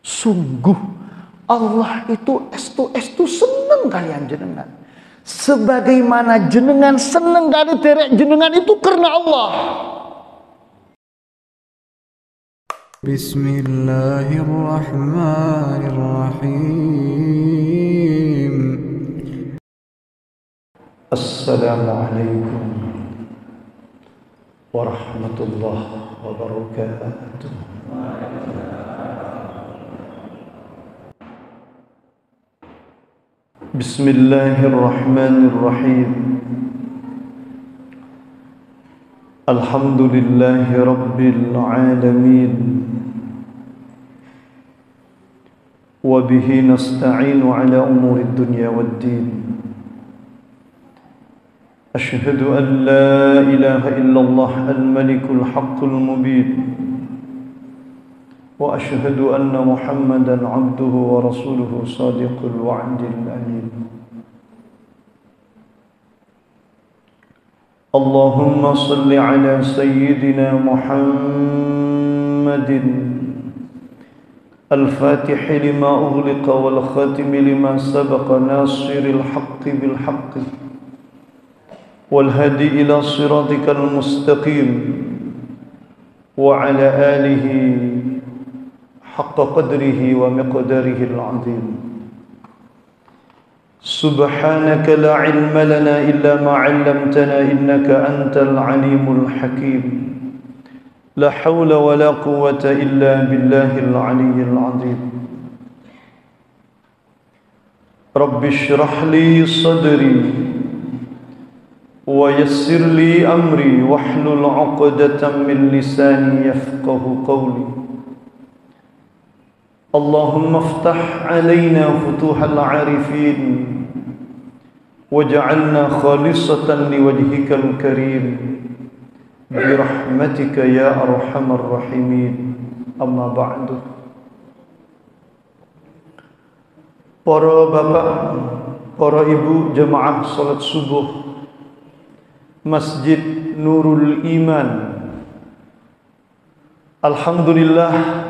Sungguh Allah itu estu seneng kalian jenengan. Sebagaimana jenengan seneng kali derek jenengan itu karena Allah. Bismillahirrahmanirrahim. Assalamualaikum warahmatullahi wabarakatuh. Bismillahirrahmanirrahim. Alhamdulillahi rabbil alamin. Wa bihi nasta'inu ala umurid dunya waddin. Ashhadu an la ilaha illallah al-malikul haqqul mubin. Wa ashhadu anna Muhammadan abduhu wa rasuluhu sadiqul wa'dil amin. Allahumma salli ala sayyidina Muhammadin al-fatih lima ughliqa wal khatim lima sabaqa nasiril haqqi bil haqqi wal hadi ila siratikal mustaqim wa ala alihi haqqa qadrihi wa miqdarihi al-'azim. Subhanaka la ilma lana illa ma 'allamtana innaka antal 'alimul hakim. La hawla wa la quwwata illa billahil 'aliyyil 'azim. Rabbi shrah li sadri wa yassir li amri wahlul 'uqdatam min lisani yafqahu qawli. Allahumma aftah alaina futuhal arifin waj'alna khalisatan liwajhikal karim birahmatika ya arhamar rahimin. Amma ba'du. Para bapak, para ibu jemaah salat subuh Masjid Nurul Iman, alhamdulillah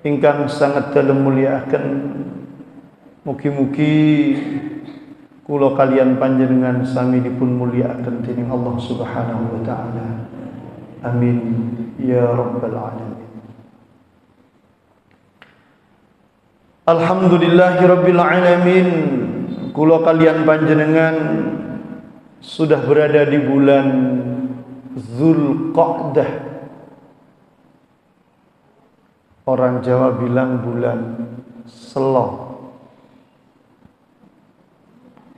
ingkang sangat dalem mulyakaken, mugi-mugi kula kalian panjenengan sami dipun mulyakaken dening Allah Subhanahu wa taala. Amin ya rabbal alamin. Alhamdulillahirabbil alamin. Kula kalian panjenengan sudah berada di bulan Zulqa'dah. Orang Jawa bilang bulan Selo.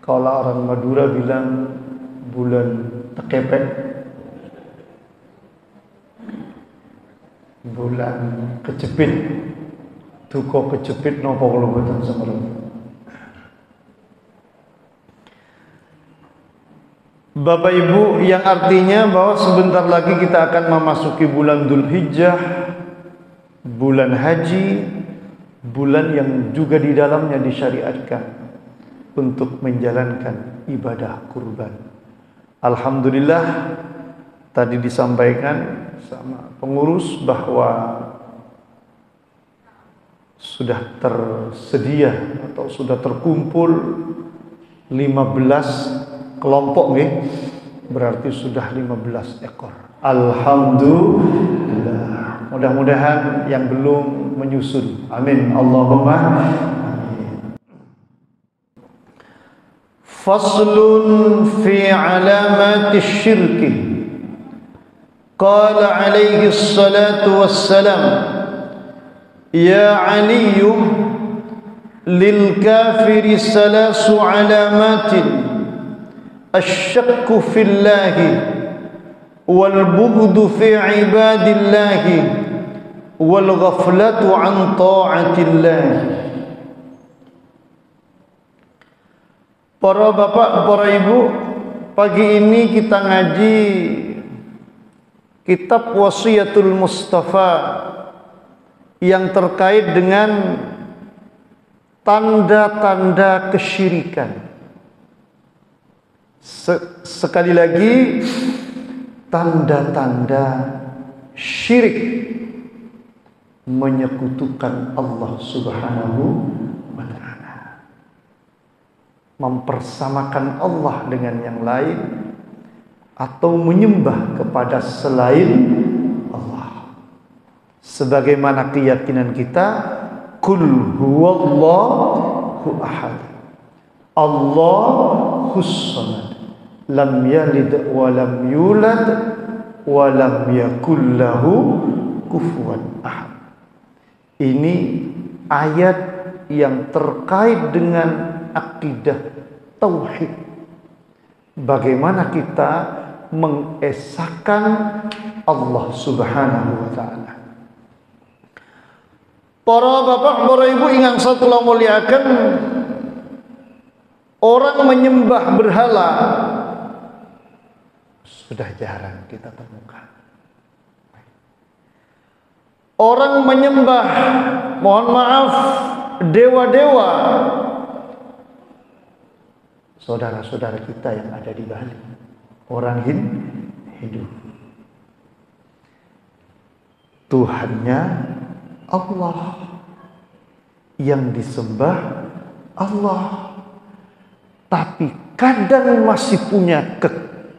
Kalau orang Madura bilang bulan Tekepek, bulan Kejepit. Duka kejepit napa kula boten semerep. Bapak Ibu, yang artinya bahwa sebentar lagi kita akan memasuki bulan Dzulhijjah, bulan haji, bulan yang juga di dalamnya disyariatkan untuk menjalankan ibadah kurban. Alhamdulillah tadi disampaikan sama pengurus bahwa sudah tersedia atau sudah terkumpul 15 kelompok nggih, berarti sudah 15 ekor. Alhamdulillah. Mudah-mudahan yang belum menyusul. Amin. Allahumma amin. Faslun fi alamati syirki. Qala alaihi salatu wassalam, ya Ali, lil kafiri salasu alamatin, asyakku fillahi wal bughdu fi ibadillahi wal ghaflatu an ta'atillah. Para bapak, para ibu, pagi ini kita ngaji kitab Wasiyatul Mustafa yang terkait dengan tanda-tanda kesyirikan. Sekali lagi, tanda-tanda syirik. menyekutukan Allah Subhanahu wa ta'ala, mempersamakan Allah dengan yang lain, atau menyembah kepada selain Allah. Sebagaimana keyakinan kita, Qul huwallahu ahad, Allahus samad, lam yalid wa lam yulad wa lam yakul lahu kufuwan ahad. Ini ayat yang terkait dengan akidah tauhid. Bagaimana kita mengesahkan Allah Subhanahu wa ta'ala. Para bapak, para ibu ingkang satula muliakan, orang menyembah berhala sudah jarang kita temukan. Orang menyembah, mohon maaf, dewa-dewa, saudara-saudara kita yang ada di Bali, orang Hindu. Tuhannya Allah, yang disembah Allah, tapi kadang masih punya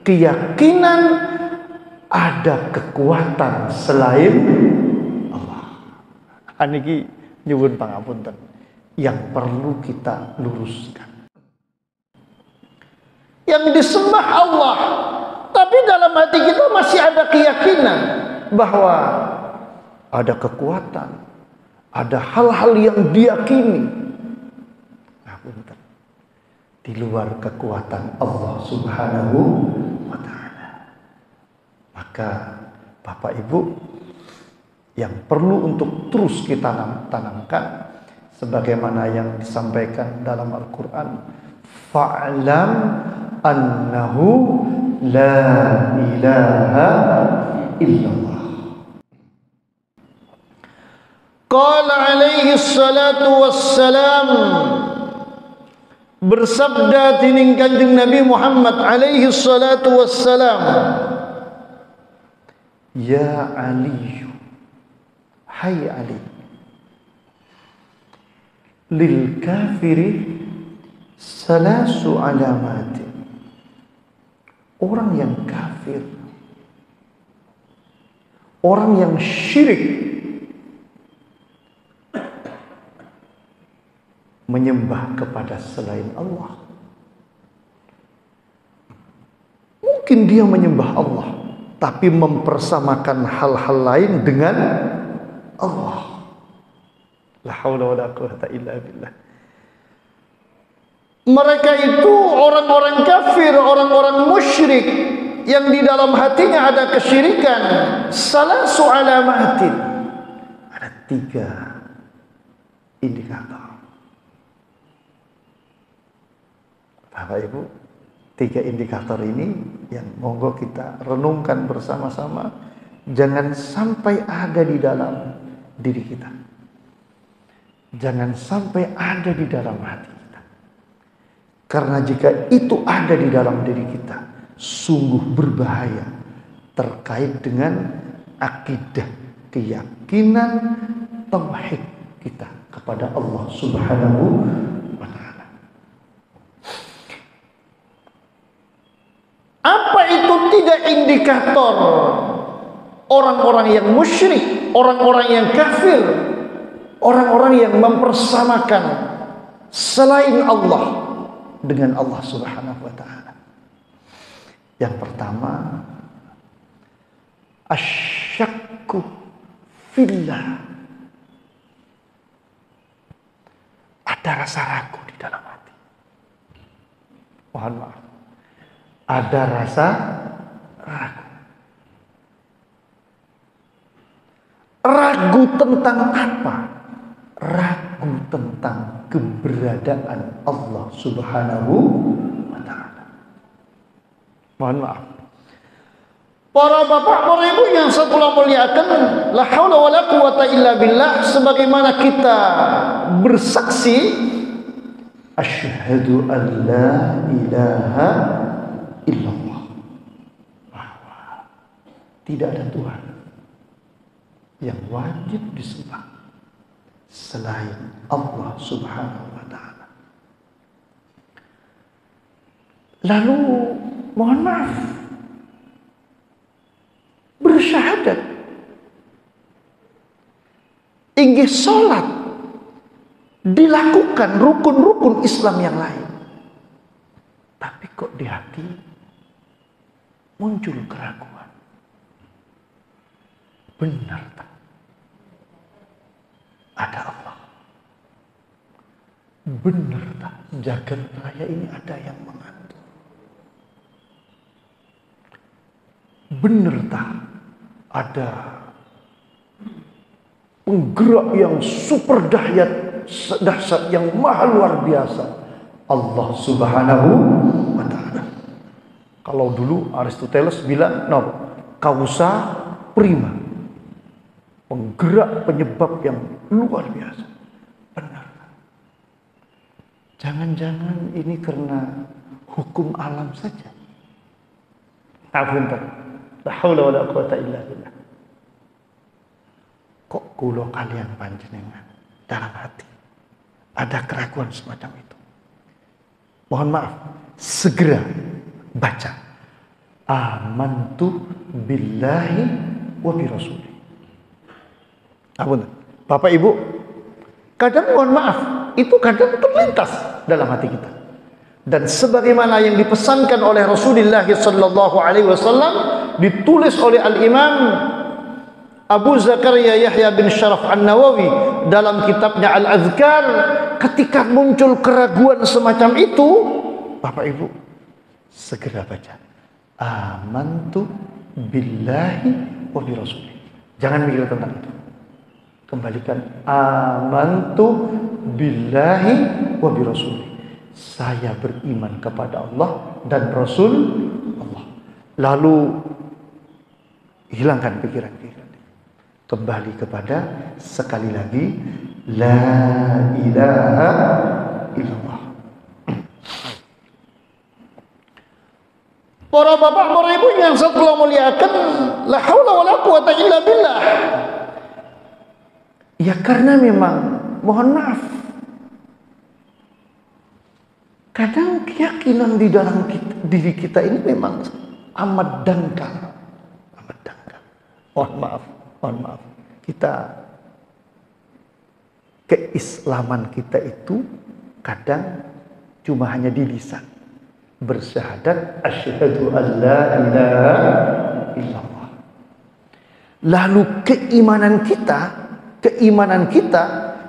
keyakinan ada kekuatan selain Allah. Aniki nyuwun pangapunten yang perlu kita luruskan. Yang disembah Allah, tapi dalam hati kita masih ada keyakinan bahwa ada kekuatan, ada hal-hal yang diyakini di luar kekuatan Allah Subhanahu wa ta'ala. Maka Bapak Ibu, yang perlu untuk terus kita tanamkan sebagaimana yang disampaikan dalam Al-Quran, fa'lam annahu la ilaha illallah. Qala alaihi salatu wassalam, bersabda tining Kanjeng Nabi Muhammad alaihi salatu wassalam, ya Ali, hai Ali, lil kafiri salasu alamati. Orang yang kafir, orang yang syirik, menyembah kepada selain Allah. Mungkin dia menyembah Allah, tapi mempersamakan hal-hal lain dengan Allah. La haula wala quwwata illa billah. Mereka itu orang-orang kafir, orang-orang musyrik yang di dalam hatinya ada kesyirikan. Salasu alamatin. Ada 3 indikator. Bapak Ibu, 3 indikator ini yang monggo kita renungkan bersama-sama. Jangan sampai ada di dalam diri kita. Jangan sampai ada di dalam hati kita. Karena jika itu ada di dalam diri kita, sungguh berbahaya terkait dengan akidah, keyakinan, tauhid kita kepada Allah Subhanahu wa ta'ala. Apa itu 3 indikator orang-orang yang musyrik, orang-orang yang kafir, orang-orang yang mempersamakan selain Allah dengan Allah Subhanahu wa ta'ala? Yang pertama, asyakku fillah. Ada rasa ragu di dalam hati. Mohon maaf. Ada rasa ragu. Ragu tentang apa? Ragu tentang keberadaan Allah Subhanahu wa ta'ala. Mohon maaf. Para bapak, para ibu yang saya muliakan, la haula wala quwata illa billah, sebagaimana kita bersaksi asyhadu an la ilaha illallah, bahwa tidak ada Tuhan yang wajib disembah selain Allah Subhanahu wa Ta'ala. Lalu mohon maaf, bersyahadat, inggih sholat, dilakukan rukun-rukun Islam yang lain, tapi kok di hati muncul keraguan. Benar tak ada Allah? Benar tak jagat raya ini ada yang mengatur? Benar tak ada penggerak yang super dahsyat yang maha luar biasa, Allah Subhanahu wa Ta'ala? Kalau dulu Aristoteles bilang causa prima, penggerak penyebab yang luar biasa. Benar. Jangan-jangan ini karena hukum alam saja. La haula wala quwata illa billah. Kok kulo kalian panjenengan dalam hati ada keraguan semacam itu? Mohon maaf, segera baca amantu billahi wa bi rasuli. Bapak Ibu, kadang mohon maaf, itu kadang terlintas dalam hati kita. Dan sebagaimana yang dipesankan oleh Rasulullah sallallahu alaihi wasallam, ditulis oleh Al-Imam Abu Zakaria Yahya bin Syaraf An-Nawawi dalam kitabnya Al-Azkar, ketika muncul keraguan semacam itu, Bapak Ibu, segera baca amantu billahi wa bi rasuli. Jangan mikir tentang itu. Kembalikan amantu billahi wa bi rasuli. Saya beriman kepada Allah dan Rasul Allah. Lalu hilangkan pikiran-pikiran. Kembali kepada sekali lagi la ilaha illallah. Para bapak, para ibu yang saya telah muliakan, la haula wala quwata illa billah. Ya karena memang mohon maaf, kadang keyakinan di dalam diri kita ini memang amat dangkal. Amat dangkal. Mohon maaf. Keislaman kita itu kadang cuma hanya di lisan. Bersyahadat asyhadu an la ilaha illallah. Lalu keimanan kita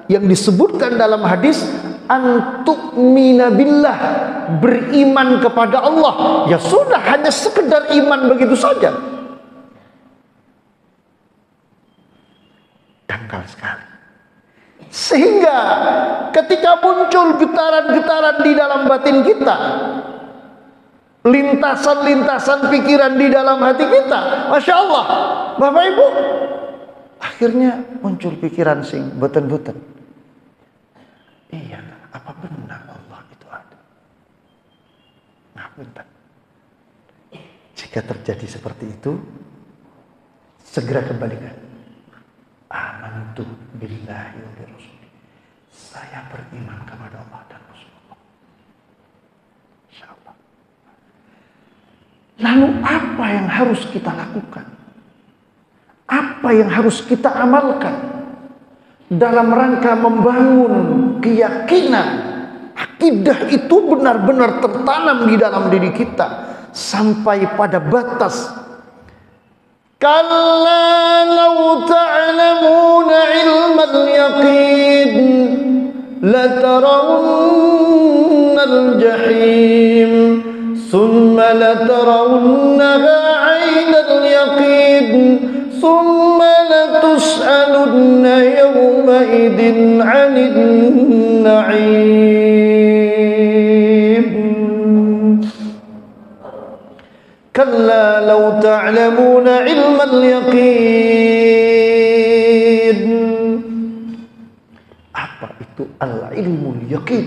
yang disebutkan dalam hadis antu'mina billah, beriman kepada Allah, ya sudah, hanya sekedar iman begitu saja. Dangkal sekali. Sehingga ketika muncul getaran-getaran di dalam batin kita, lintasan-lintasan pikiran di dalam hati kita, Masya Allah, Bapak Ibu, akhirnya muncul pikiran sing boten-boten. Iya, apa benar Allah itu ada? Nah, bentar. Jika terjadi seperti itu, segera kembalikan. Amantu billahi wa bi rasuli. Saya beriman kepada Allah dan Rasulullah. Insyaallah. Lalu apa yang harus kita lakukan? Apa yang harus kita amalkan dalam rangka membangun keyakinan akidah itu benar-benar tertanam di dalam diri kita sampai pada batas kalla law ta'lamuna ilmal yaqin latarawunna al-jahim thumma latarawunnaha 'ainal yaqin ثم لتسألن يومئذ عن النعيم كلا لو تعلمون علم اليقين. Apa itu al-ilmul yaqin?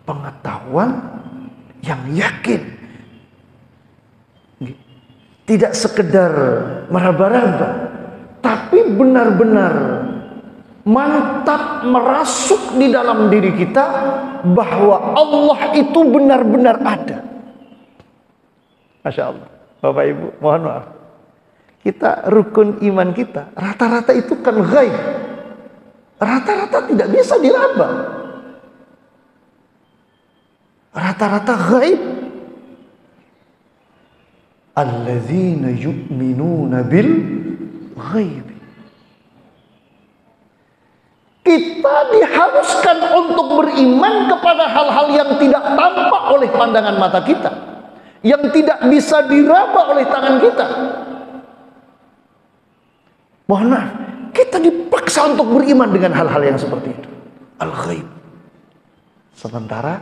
Pengetahuan yang yakin, tidak sekedar meraba-raba, tapi ini benar-benar mantap merasuk di dalam diri kita bahwa Allah itu benar-benar ada. Masya Allah. Bapak Ibu, mohon maaf. Kita rukun iman kita rata-rata itu kan ghaib. Rata-rata tidak bisa diraba. Rata-rata ghaib. Alladzina yu'minuna bil ghaib. Kita diharuskan untuk beriman kepada hal-hal yang tidak tampak oleh pandangan mata kita, yang tidak bisa diraba oleh tangan kita. Mohon maaf, kita dipaksa untuk beriman dengan hal-hal yang seperti itu, al-ghaib. Sementara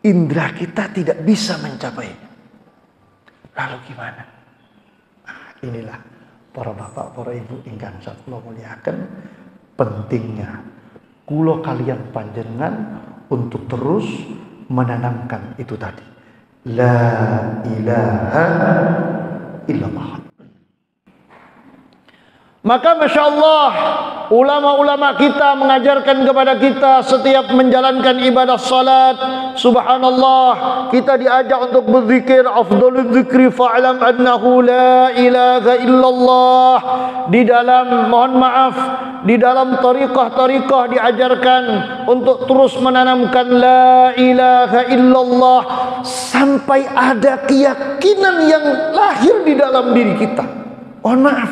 indera kita tidak bisa mencapainya. Lalu gimana? Inilah para bapak, para ibu ingkang kula muliakan, pentingnya kula kalian panjenengan untuk terus menanamkan itu tadi, la ilaha illallah. Maka Masya Allah, ulama-ulama kita mengajarkan kepada kita setiap menjalankan ibadah salat, subhanallah, kita diajak untuk berzikir, afdhalul dzikri fa'lam annahu la ilaha illallah. Di dalam, mohon maaf, di dalam tariqah-tariqah diajarkan untuk terus menanamkan la ilaha illallah sampai ada keyakinan yang lahir di dalam diri kita. Mohon maaf,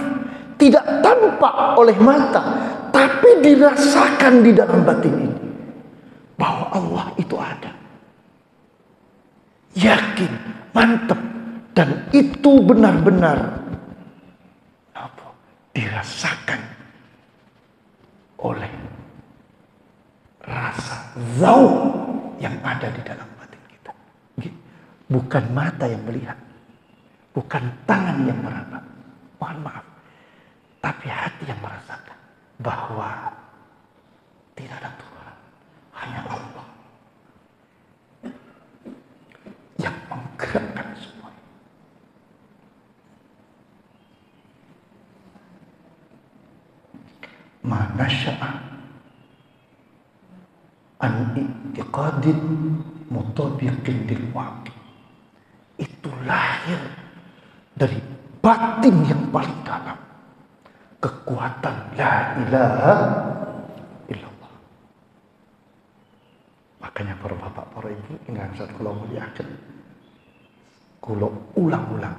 tidak tampak oleh mata, tapi dirasakan di dalam batin ini bahwa Allah itu ada. Yakin, mantap, dan itu benar-benar dirasakan oleh rasa zauq yang ada di dalam batin kita. Bukan mata yang melihat, bukan tangan yang meraba, mohon maaf, tapi hati yang merasakan bahwa tidak ada Tuhan, hanya Allah yang menggerakkan semua. Mana sya'a an i'tiqadin mutabiqin lil waqi, itu lahir dari batin yang paling dalam, kekuatan la ilaha illallah. Makanya para bapak, para ibu ingkang sadaya kula mulyakaken, kula ulang-ulang,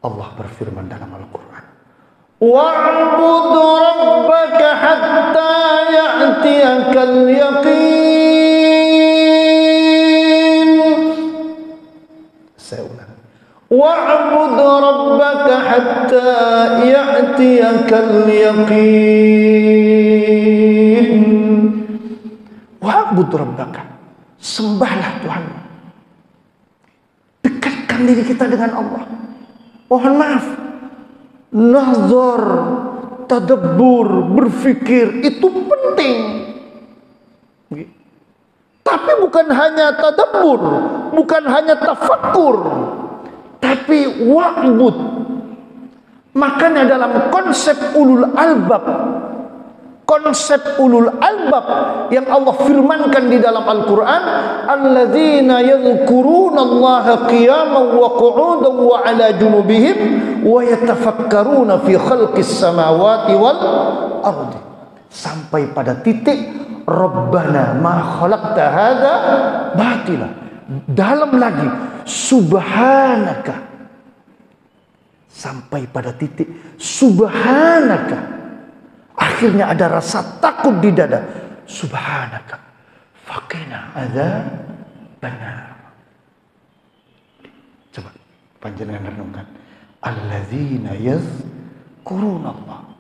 Allah berfirman dalam Al-Quran, wa'bud rabbaka hatta ya'tiyakal yaqin. Saya ulang, wa'bud rabbaka hatta ya'tiyakal yaqin. Wa'bud rabbaka, sembahlah Tuhanmu. Dekatkan diri kita dengan Allah. Mohon maaf, nazar, tadabbur, berfikir itu penting. Tapi bukan hanya tadabbur, bukan hanya tafakkur, tapi wa'bud. Makanya dalam konsep ulul albab, yang Allah firmankan di dalam Al-Quran, alladzina yadhkuruna Allaha qiyaman wa qu'udan wa ala junubihim wa yatafakkaruna fi khalqis samawati wal ardi, sampai pada titik Rabbana ma khalaqta hadza batila. Dalam lagi subhanaka, sampai pada titik subhanaka. Akhirnya ada rasa takut di dada. Subhanaka faqina adzabannar. Coba panjenengan renungkan. Alladzina yazkuruna Allah.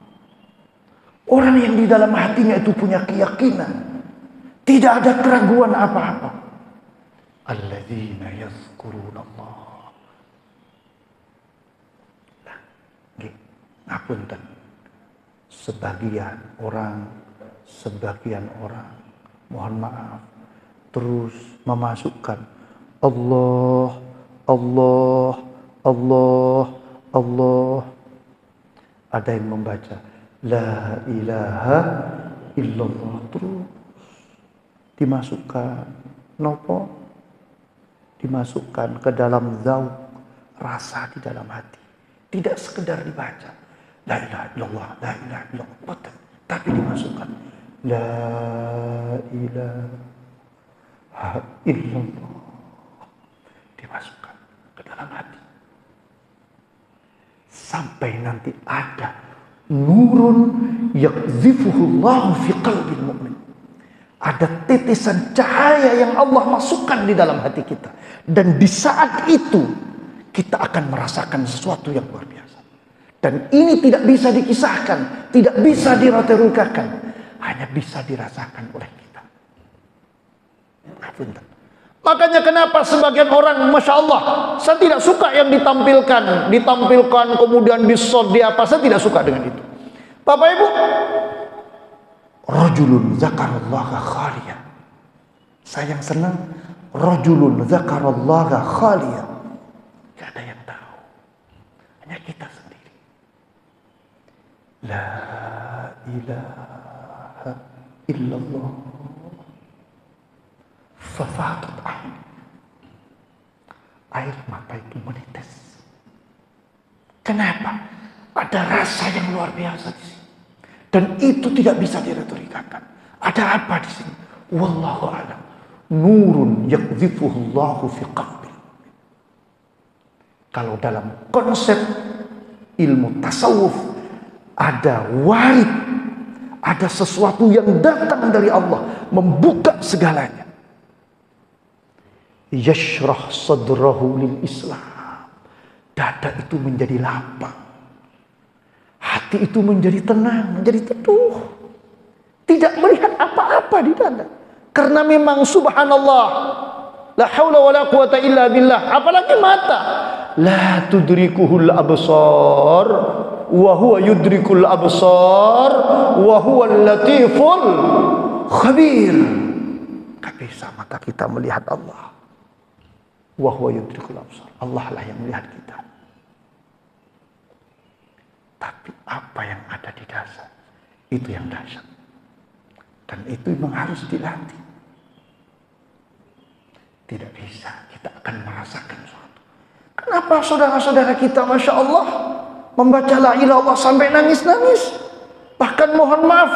Orang yang di dalam hatinya itu punya keyakinan, tidak ada keraguan apa-apa. Alladzina yazkuruna Allah. Nah, ngapunten. Sebagian orang, mohon maaf, terus memasukkan Allah, Allah, Allah, Allah. Ada yang membaca La ilaha illallah terus dimasukkan nopo, dimasukkan ke dalam zauk, rasa di dalam hati. Tidak sekedar dibaca La ilaha illallah, la ilaha illallah, betul, tapi dimasukkan La ilaha illallah, dimasukkan ke dalam hati. Sampai nanti ada nurun yakzifuhullahu fi qalbil mu'min. Ada titisan cahaya yang Allah masukkan di dalam hati kita. Dan di saat itu kita akan merasakan sesuatu yang luar biasa. Dan ini tidak bisa dikisahkan, tidak bisa diratarukakan, hanya bisa dirasakan oleh kita. Makanya kenapa sebagian orang, Masya Allah, saya tidak suka yang ditampilkan kemudian disod di apa, saya tidak suka dengan itu. Bapak Ibu, rajulun zakarallaha khaliyan. Saya yang senang rajulun zakarallaha khaliyan. Tidak ada yang tahu, hanya kita sendiri. La ilaha illallah. Fafadat air mata itu menetes. Kenapa? Ada rasa yang luar biasa di sini. Dan itu tidak bisa diretorikakan. Ada apa di sini? Wallahu a'lam. Nurun yakzifuhullahu fi qalbi. Kalau dalam konsep ilmu tasawuf ada warid, ada sesuatu yang datang dari Allah membuka segalanya. Yashrah sadrahu lil Islam. Dada itu menjadi lapang. Hati itu menjadi tenang, menjadi teduh. Tidak melihat apa-apa di dada. Karena memang subhanallah, la haula wala quwata illa billah. Apalagi mata. La tudrikuhul absar wa huwa yudrikul absar wa huwal latiful khabir. Gak bisa mata kita melihat Allah. Wa huwa yudrikul absar. Allah lah yang melihat kita. Tapi apa yang ada di dasar, itu yang dahsyat. Dan itu memang harus dilatih. Tidak bisa, kita akan merasakan sesuatu. Kenapa saudara-saudara kita, Masya Allah, membaca la ilaha illallah sampai nangis-nangis? Bahkan mohon maaf,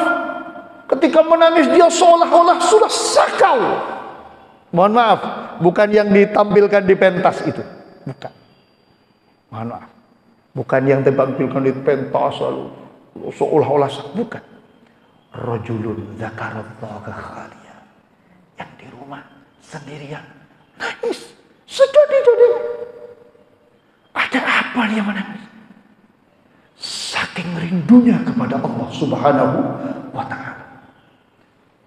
ketika menangis dia seolah-olah sudah sakau. Mohon maaf, bukan yang ditampilkan di pentas itu. Bukan. Mohon maaf. Bukan yang ditampilkan di pentas lalu seolah-olah sakau. Bukan. Rajulun zakarallaha khaliyan. Yang di rumah sendirian nangis sedih-sedih. Ada apa dia menangis? Saking rindunya kepada Allah Subhanahu wa ta'ala.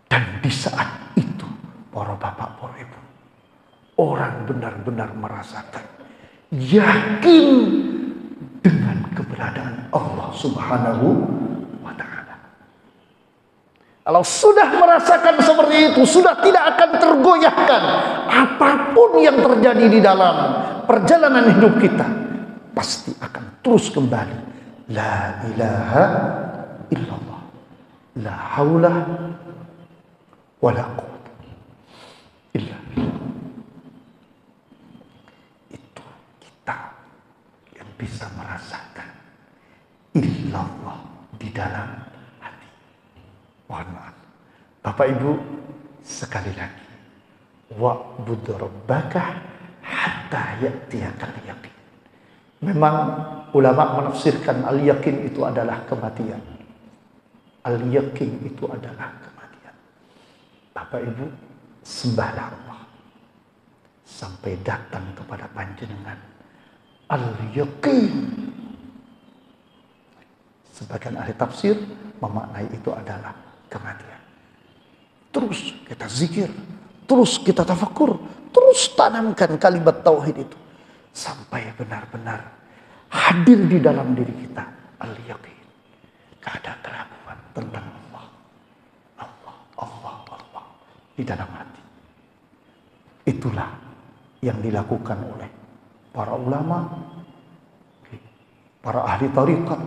Dan di saat itu, para bapak, para ibu, orang benar-benar merasakan, yakin dengan keberadaan Allah Subhanahu wa ta'ala. Kalau sudah merasakan seperti itu, sudah tidak akan tergoyahkan apapun yang terjadi di dalam perjalanan hidup kita, pasti akan terus kembali. La ilaha illallah, la haula wala quwwata illa billah. Itu kita yang bisa merasakan illallah di dalam hati. Mohon maaf, Bapak Ibu, sekali lagi, wa'bud rabbaka hatta ya'tiyakal yaqin. Memang ulama menafsirkan al-yakin itu adalah kematian. Al-yakin itu adalah kematian. Bapak Ibu, sembahlah Allah sampai datang kepada panjenengan al-yakin. Sebagian ahli tafsir memaknai itu adalah kematian. Terus kita zikir, terus kita tafakur, terus tanamkan kalimat tauhid itu sampai benar-benar hadir di dalam diri kita al-yaqin. Gak ada keraguan tentang Allah. Allah, Allah, Allah di dalam hati. Itulah yang dilakukan oleh para ulama, para ahli tariqat,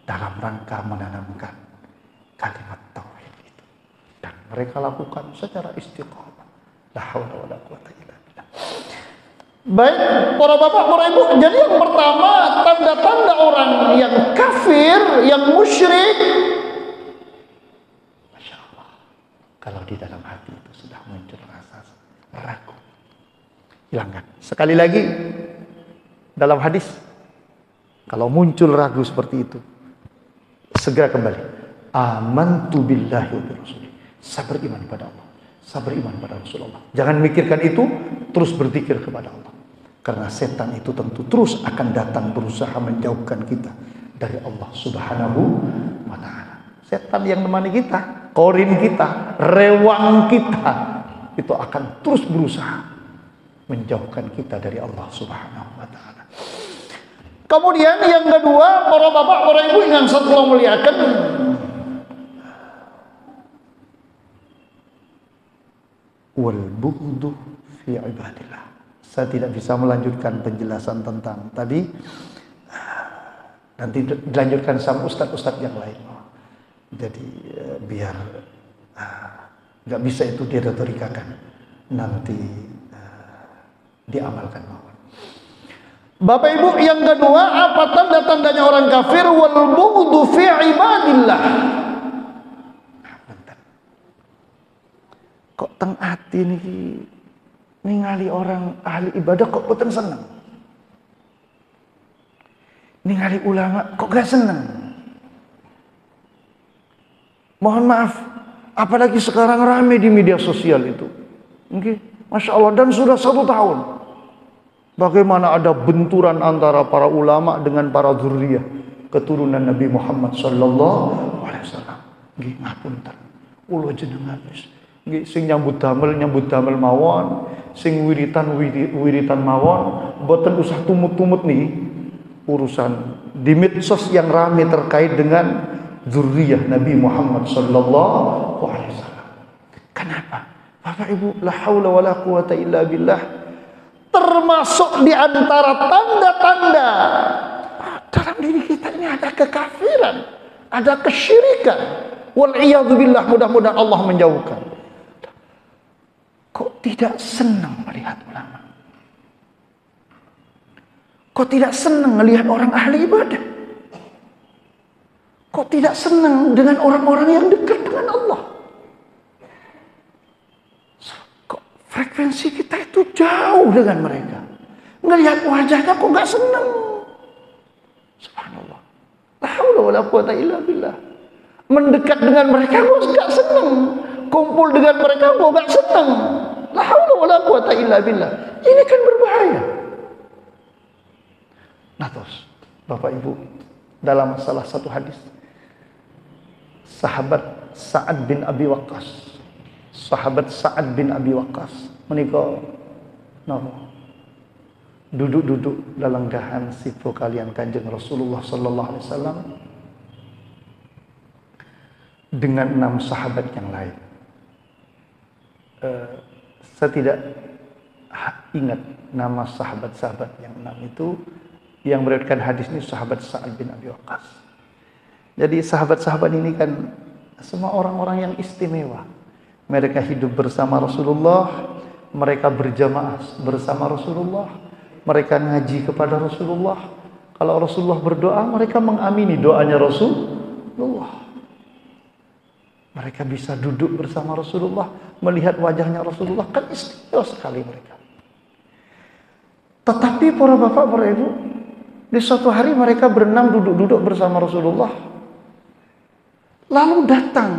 dan dalam rangka menanamkan kalimat tauhid itu. Dan mereka lakukan secara istiqamah. La haula wala quwata illa billah. Baik, para bapak, para ibu, jadi yang pertama, tanda-tanda orang yang kafir, yang musyrik, Masya Allah, kalau di dalam hati itu sudah muncul rasa ragu, hilangkan. Sekali lagi, dalam hadis, kalau muncul ragu seperti itu, segera kembali. Amantu billahi wa birrasulih. Saya beriman pada Allah, saya beriman pada Rasulullah. Jangan mikirkan itu, terus berzikir kepada Allah. Karena setan itu tentu terus akan datang berusaha menjauhkan kita dari Allah Subhanahu wa ta'ala. Setan yang menemani kita, korin kita, rewang kita, itu akan terus berusaha menjauhkan kita dari Allah Subhanahu wa ta'ala. Kemudian yang kedua, para bapak, para ibu yang setelah muliakan, wal bughdu fi ibadillah. Saya tidak bisa melanjutkan penjelasan tentang tadi. Nanti dilanjutkan sama ustadz-ustadz yang lain. Jadi biar nggak bisa itu diretorikakan. Nanti diamalkan. Bapak Ibu, yang kedua, apa tanda-tandanya orang kafir? Wal bughdu fi ibadillah. Kok teng ati niki ningali orang ahli ibadah kok boten seneng. Ningali ulama kok gak seneng. Mohon maaf, apalagi sekarang rame di media sosial itu. Nggih, Masya Allah, dan sudah 1 tahun. Bagaimana ada benturan antara para ulama dengan para dzurriyyah keturunan Nabi Muhammad sallallahu alaihi wasallam. Nggih, ngapunten. Kula jenengan nggih sing nyambut damel mawon, sing wiritan mawon, boten usah tumut-tumut nih urusan di medsos yang ramai terkait dengan dzurriyyah Nabi Muhammad sallallahu alaihi wasallam. Kenapa? Bapak Ibu, la haula wala quwata illa billah, termasuk di antara tanda-tanda dalam diri kita ini ada kekafiran, ada kesyirikan. Wal iyadzu billah, mudah-mudahan Allah menjauhkan. Kok tidak senang melihat ulama? Kok tidak senang melihat orang ahli ibadah? Kok tidak senang dengan orang-orang yang dekat dengan Allah? Kok frekuensi kita itu jauh dengan mereka? Ngelihat wajahnya kok gak senang? Subhanallah. La haula wala quwata illa billah. Mendekat dengan mereka kok gak senang? Kumpul dengan mereka kok gak senang? La haula wala quwata illa billah. Ini kan berbahaya. Nah terus, Bapak Ibu, dalam salah satu hadis, sahabat Sa'ad bin Abi Waqqas, menika duduk-duduk dalam gahan sifu kalian Kanjeng Rasulullah sallallahu alaihi wasallam dengan 6 sahabat yang lain. Saya tidak ingat nama sahabat-sahabat yang 6 itu. Yang meriwayatkan hadis ini sahabat Sa'ad bin Abi Waqqas. Jadi sahabat-sahabat ini kan semua orang-orang yang istimewa. Mereka hidup bersama Rasulullah, mereka berjamaah bersama Rasulullah, mereka ngaji kepada Rasulullah. Kalau Rasulullah berdoa, mereka mengamini doanya Rasulullah. Mereka bisa duduk bersama Rasulullah, melihat wajahnya Rasulullah, kan istimewa sekali mereka. Tetapi para bapak, para ibu, di suatu hari mereka berenam duduk-duduk bersama Rasulullah. Lalu datang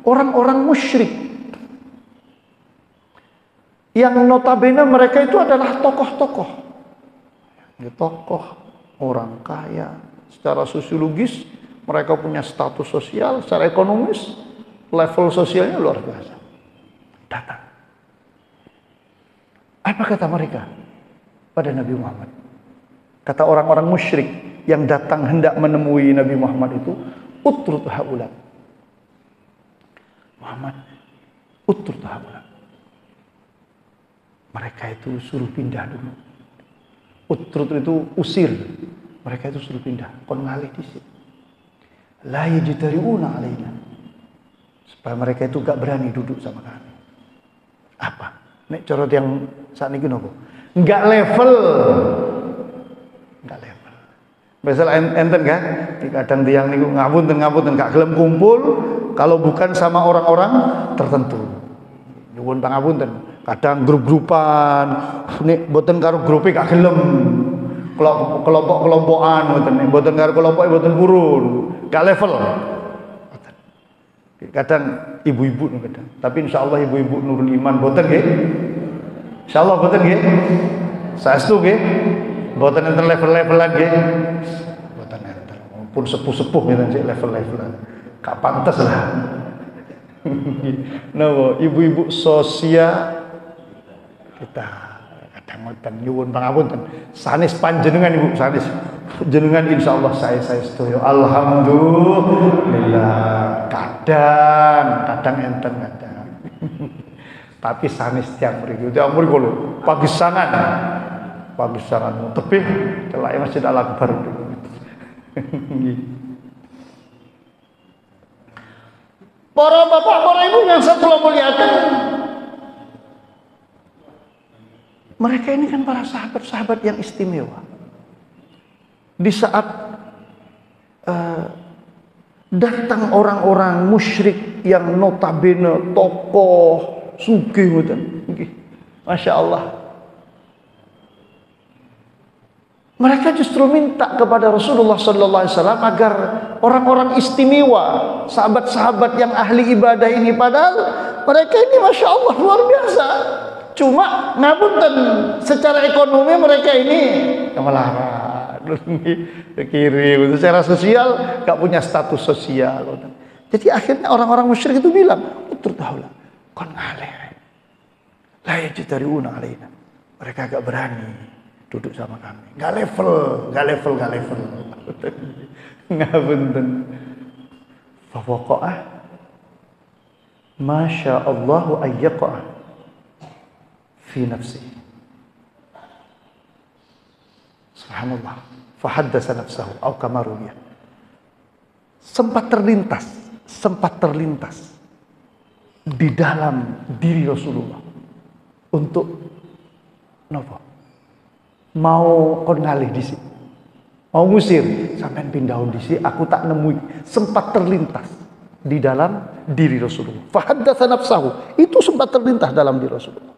orang-orang musyrik yang notabene mereka itu adalah tokoh-tokoh. Tokoh, orang kaya, secara sosiologis mereka punya status sosial, secara ekonomis level sosialnya luar biasa. Datang. Apa kata mereka pada Nabi Muhammad? Kata orang-orang musyrik yang datang hendak menemui Nabi Muhammad itu, utrut haula. Muhammad, utrut haula. Mereka itu suruh pindah dulu. Utrut itu usir. Mereka itu suruh pindah. Kon ngalih di sini. la yajtari'una alaina. Supaya mereka itu gak berani duduk sama kami. Apa? Nek corot yang saat ini nopo? Enggak level. Enggak level. Misal enten kan, kadang tiang niku ngapunten gak gelem kumpul kalau bukan sama orang-orang tertentu. Nyuwun pangapunten. Kadang grup-grupan, nek mboten karo grupe gak gelem. Kelompok-kelompokan mboten karo kelompoke mboten purun. Gak level. Kadang ibu-ibu kadang. Tapi insyaallah ibu-ibu nurul iman mboten nggih. Insyaallah mboten nggih. Saestu nggih. Mboten enten level-levelan nggih. Mboten enten. Pun sepuh-sepuh ngeten sik level-levelan. Gak pantes lah. Napa ibu-ibu sosial kita kadang ngoten nyuwun pangapunten. Sanes panjenengan Ibu, sanes jenengan insyaallah saya sedaya. Alhamdulillah. Kadang enten kadang. Tapi sanes tiang mriki. Tiang mriki lho pagisangan. Pagisangan tebih celake Masjid Al-Akbar. Para bapak, para ibu yang saya telah muliakan, mereka ini kan para sahabat-sahabat yang istimewa. Di saat datang orang-orang musyrik yang notabene tokoh sugih ngoten, masya Allah. Mereka justru minta kepada Rasulullah Sallallahu Alaihi Wasallam agar orang-orang istimewa, sahabat-sahabat yang ahli ibadah ini, padahal mereka ini masya Allah luar biasa. Cuma ngapunten secara ekonomi mereka ini melarat, kiri, secara sosial gak punya status sosial. Jadi akhirnya orang-orang musyrik itu bilang, "Tertahulah, kon ngaleh, la yajtari'una alaina." Mereka gak berani duduk sama kami, gak level. Ngapunten. Fa waqa'ah masya Allahu ayyaqa'ah fi nafsi. Subhanallah. Fahaddasa nafsahu atau kama ruwiya. Sempat terlintas di dalam diri Rasulullah untuk napa? Mau kon ngalih di sini, mau ngusir, sampean pindahun di sini, aku tak nemui. Sempat terlintas di dalam diri Rasulullah. Fahaddasa nafsahu, itu sempat terlintas dalam diri Rasulullah.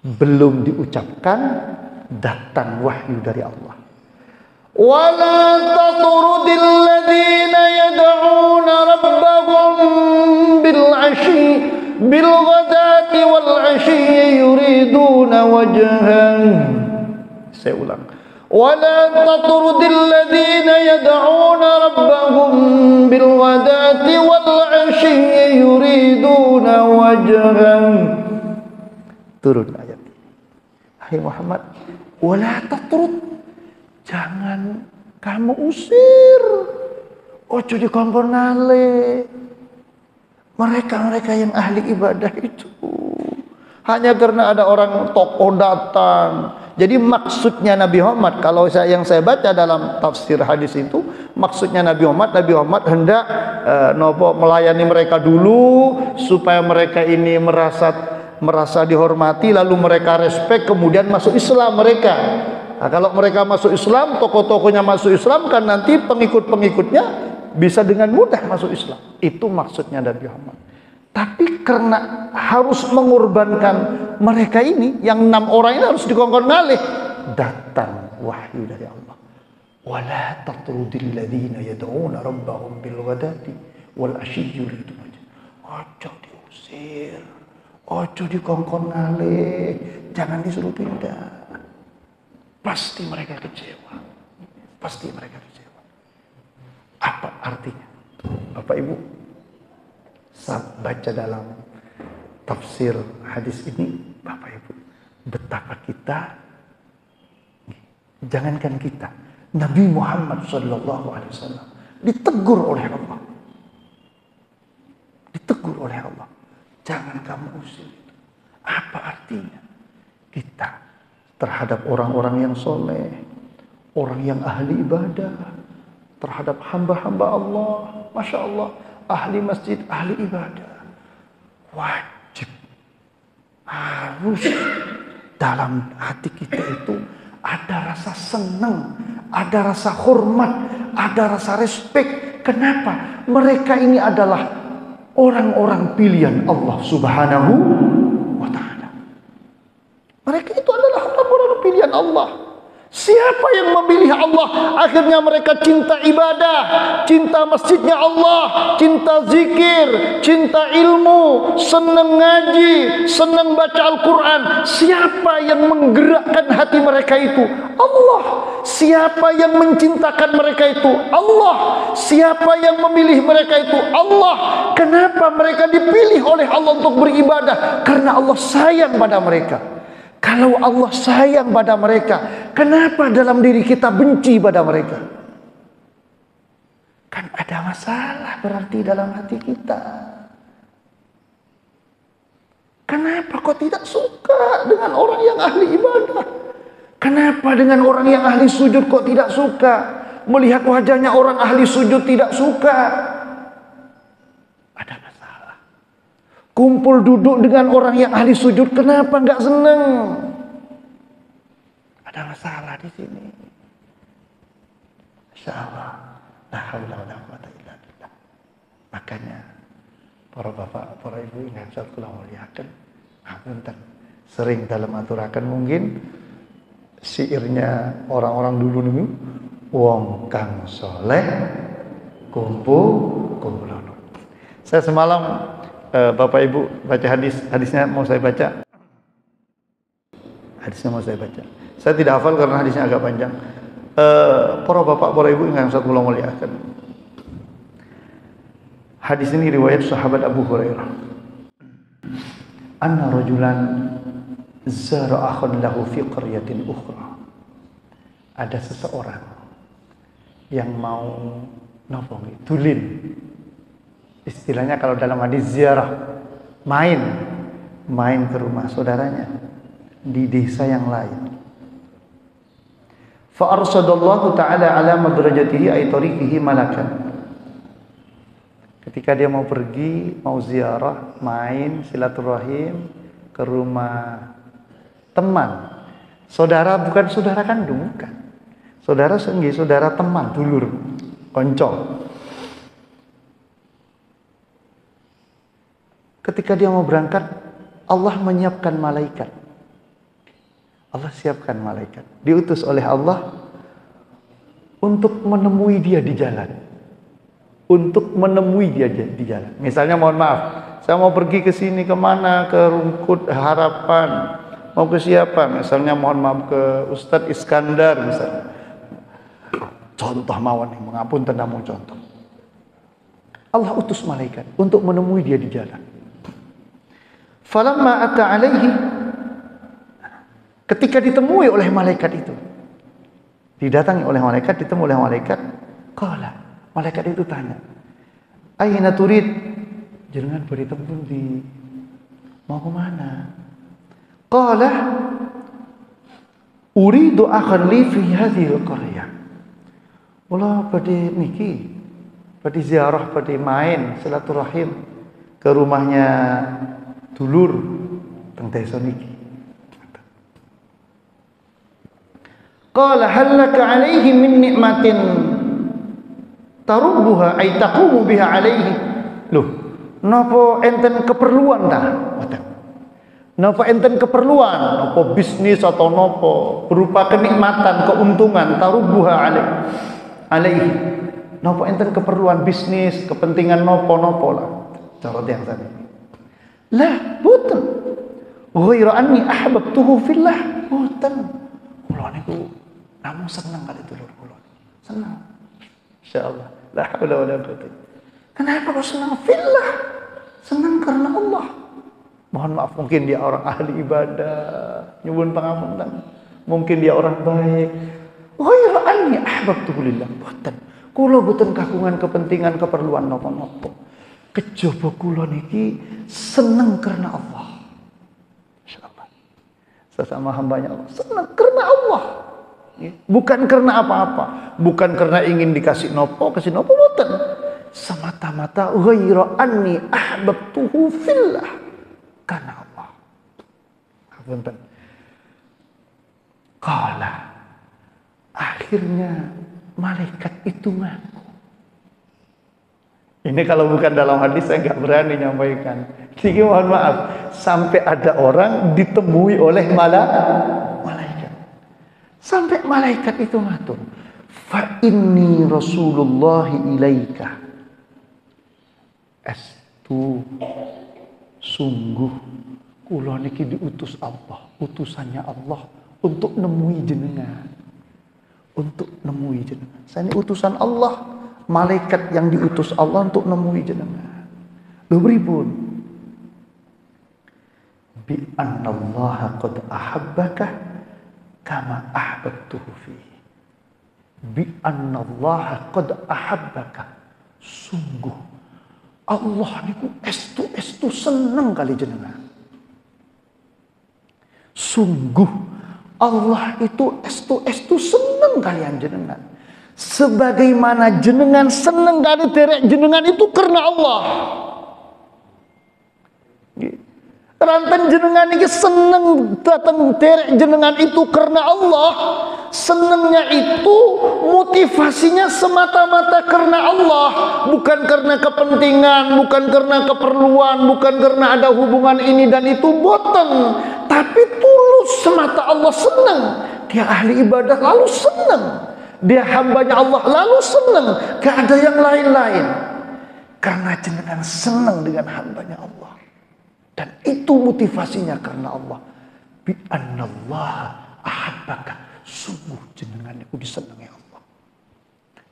Belum diucapkan, datang wahyu dari Allah. Wala tatrudil ladzina yad'una rabbahum bil 'ashi bil ghadati wal 'ashi yuriduna wajhan. Saya ulang. Wala tatrudil ladzina yad'una rabbahum bil ghadati wal 'ashi yuriduna wajhan. Turun ayat. Hai Muhammad, wala tatrud, jangan kamu usir, ojo dikongkon ngale mereka yang ahli ibadah itu, hanya karena ada orang tokoh datang. Jadi maksudnya Nabi Muhammad, kalau yang saya baca dalam tafsir hadis itu, maksudnya Nabi Muhammad hendak melayani mereka dulu supaya mereka ini merasa dihormati, lalu mereka respect, kemudian masuk Islam mereka. Nah, kalau mereka masuk Islam, tokoh-tokohnya masuk Islam, kan nanti pengikut-pengikutnya bisa dengan mudah masuk Islam. Itu maksudnya Nabi Muhammad. Tapi karena harus mengorbankan mereka ini, yang 6 orang ini harus dikongkon ngalih, datang wahyu dari Allah. Wala tatrudil ladzina yad'una rabbahum bil ghadati wal 'ashyi yuridun wajha. Ojo diusir, ojo dikongkon ngalih, jangan disuruh pindah. Pasti mereka kecewa. Apa artinya? Bapak Ibu, saat baca dalam tafsir hadis ini, Bapak Ibu, betapa kita, jangankan kita, Nabi Muhammad SAW ditegur oleh Allah. Jangan kamu usir. Apa artinya? Kita terhadap orang-orang yang soleh, orang yang ahli ibadah, terhadap hamba-hamba Allah. Masya Allah, ahli masjid, ahli ibadah. Wajib, harus dalam hati kita itu ada rasa senang, ada rasa hormat, ada rasa respek. Kenapa? Mereka ini adalah orang-orang pilihan Allah Subhanahu wa ta'ala. Mereka itu adalah orang-orang pilihan Allah. Siapa yang memilih Allah, akhirnya mereka cinta ibadah, cinta masjidnya Allah, cinta zikir, cinta ilmu, senang ngaji, senang baca Al-Quran. Siapa yang menggerakkan hati mereka itu? Allah. Siapa yang mencintakan mereka itu? Allah. Siapa yang memilih mereka itu? Allah. Kenapa mereka dipilih oleh Allah untuk beribadah? Karena Allah sayang pada mereka. Kalau Allah sayang pada mereka, kenapa dalam diri kita benci pada mereka? Kan ada masalah berarti dalam hati kita. Kenapa kau tidak suka dengan orang yang ahli ibadah? Kenapa dengan orang yang ahli sujud kok tidak suka? Melihat wajahnya orang ahli sujud tidak suka. Ada masalah. Kumpul duduk dengan orang yang ahli sujud, kenapa nggak seneng? Ada masalah di sini. Insya Allah, la haula wala quwwata illa billah. Makanya para bapak, para ibu yang saya kula muliakan, ngapunten, sering dalam aturakan mungkin syairnya orang-orang dulu nih, wong kang soleh kumpul. Saya semalam Bapak Ibu baca hadisnya mau saya baca. Saya tidak hafal karena hadisnya agak panjang. Para bapak, para ibu yang saya muliakan. Hadis ini riwayat sahabat Abu Hurairah. Anna rajulan zara akhan lahu fi qaryatin ukhra. Ada seseorang yang mau nopong tulin. Istilahnya kalau dalam hadis ziarah, main ke rumah saudaranya di desa yang lain. Fa arsadallahu ta'ala ala madrajatihi ay tariqihi malakan. Ketika dia mau pergi, mau ziarah, main silaturahim ke rumah teman. Saudara bukan saudara kandung, bukan. Saudara senggi, saudara teman, dulur, konco. Ketika dia mau berangkat, Allah menyiapkan malaikat. Allah siapkan malaikat. Diutus oleh Allah untuk menemui dia di jalan. Misalnya mohon maaf, saya mau pergi ke sini kemana? Ke Rungkut Harapan. Mau ke siapa? Misalnya mohon maaf ke Ustadz Iskandar misalnya. Contoh mawon nih, mengapunten namun contoh. Allah utus malaikat untuk menemui dia di jalan. Falamma ata alaihi, ketika ditemui oleh malaikat itu, didatangi oleh malaikat, ditemui oleh malaikat, qala, malaikat itu tanya, aina turid, jenengan bari tempun di mau ke mana? Qala, uridu akhan li fi hadhihi al-qaryah. Mula badhe niki, badhe ziarah, badhe main silaturahim ke rumahnya dulur teng desa niki. Qala hal laka alaihi min ni'matin tarubbuha ay taqumu biha alaihi. Loh, napa enten keperluan ta? Mboten. Napa enten keperluan, napa bisnis atau napa berupa kenikmatan, keuntungan tarubbuha alaihi. Napa enten keperluan bisnis, kepentingan napa-napa lah. Cara yang tadi. Lah, boten. Ghairu anni ahbabtuhu fillah. Boten. Kula niku namung seneng kali dulur kula. Seneng. Insyaallah. La haula wala quwwata. Kenapa kok senang fillah? Senang karena Allah. Mohon maaf, mungkin dia orang ahli ibadah, nyuwun pangapunten. Mungkin dia orang baik. Ghairu anni ahbabtuhu lillah. Boten. Kula boten kagungan kepentingan keperluan napa-napa. Kejaba kula niki seneng karena Allah. Insyaallah. Sesama hambanya Allah seneng karena Allah. Bukan karena apa-apa, bukan karena ingin dikasih nopo boten. Semata-mata ghaira anni ahbabtuhu fillah, karena Allah. Punten. Qala, akhirnya malaikat itu ngaku. Ini kalau bukan dalam hadis saya nggak berani nyampaikan. Jadi mohon maaf, sampai ada orang ditemui oleh malaikat. Sampai malaikat itu matur, fa inni Rasulullah ilaika. Estu sungguh kula niki diutus Allah, utusannya Allah untuk nemui jenengan. Untuk nemui jenengan. Saya ini utusan Allah, malaikat yang diutus Allah untuk nemui jenengan. Lho pripun? Bi annallaha qad ahabbaka kama ahbabtuhu fi. Bi annallaha qad ahabbaka. Sungguh Allah niku estu seneng kali jenengan. Sungguh Allah itu estu seneng kalian jenengan. Sebagaimana jenengan seneng kali derek jenengan itu karena Allah. Ranten jenengan ini seneng datang derek jenengan itu karena Allah. Senengnya itu motivasinya semata-mata karena Allah, bukan karena kepentingan, bukan karena keperluan, bukan karena ada hubungan ini dan itu, boten. Tapi tulus semata Allah senang. Dia ahli ibadah lalu senang. Dia hambanya Allah lalu senang. Gak ada yang lain-lain. Karena jenengan senang dengan hambanya Allah. Dan itu motivasinya karena Allah. Bi annallaha ahabbaka. Sungguh jenengan itu disenangi Allah.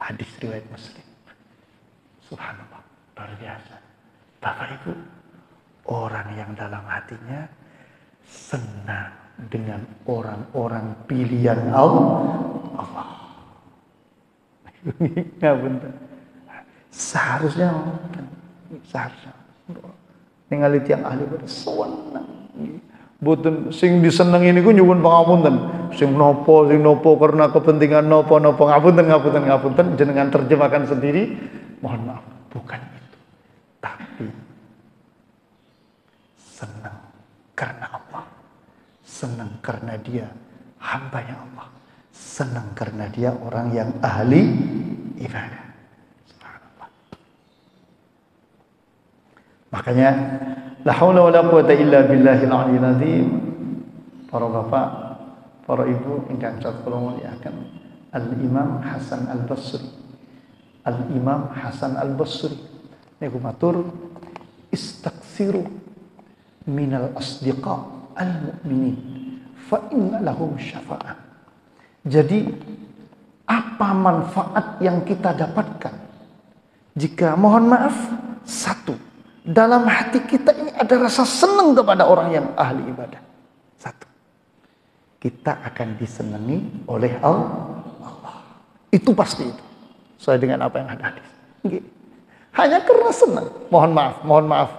Hadis riwayat Muslim. Subhanallah, luar biasa. Bapak Ibu, orang yang dalam hatinya senang dengan orang-orang pilihan Allah. Seharusnya ningali tiang ahli bersenang. Boten sing disenengi niku nyuwun pangapunten. Sing nopo karena kepentingan nopo ngapunten jenengan terjemahkan sendiri. Mohon maaf, bukan itu. Tapi senang karena Allah. Senang karena dia hambanya Allah. Senang karena dia orang yang ahli ibadah. Subhanallah. Makanya la haula wala quwata illa billahil aliyil azim. Para bapak, para ibu ingkang kula muliakan, Al-Imam Hasan Al-Basri. Al-Imam Hasan Al-Basri niku matur, istaksiru minal asdiqa al-mu'minin fa inna lahum syafa'ah. Jadi apa manfaat yang kita dapatkan jika, mohon maaf, satu, dalam hati kita ini ada rasa senang kepada orang yang ahli ibadah. Satu, kita akan disenangi oleh Allah. Itu pasti itu. Sesuai dengan apa yang ada hadis. Hanya karena senang. Mohon maaf.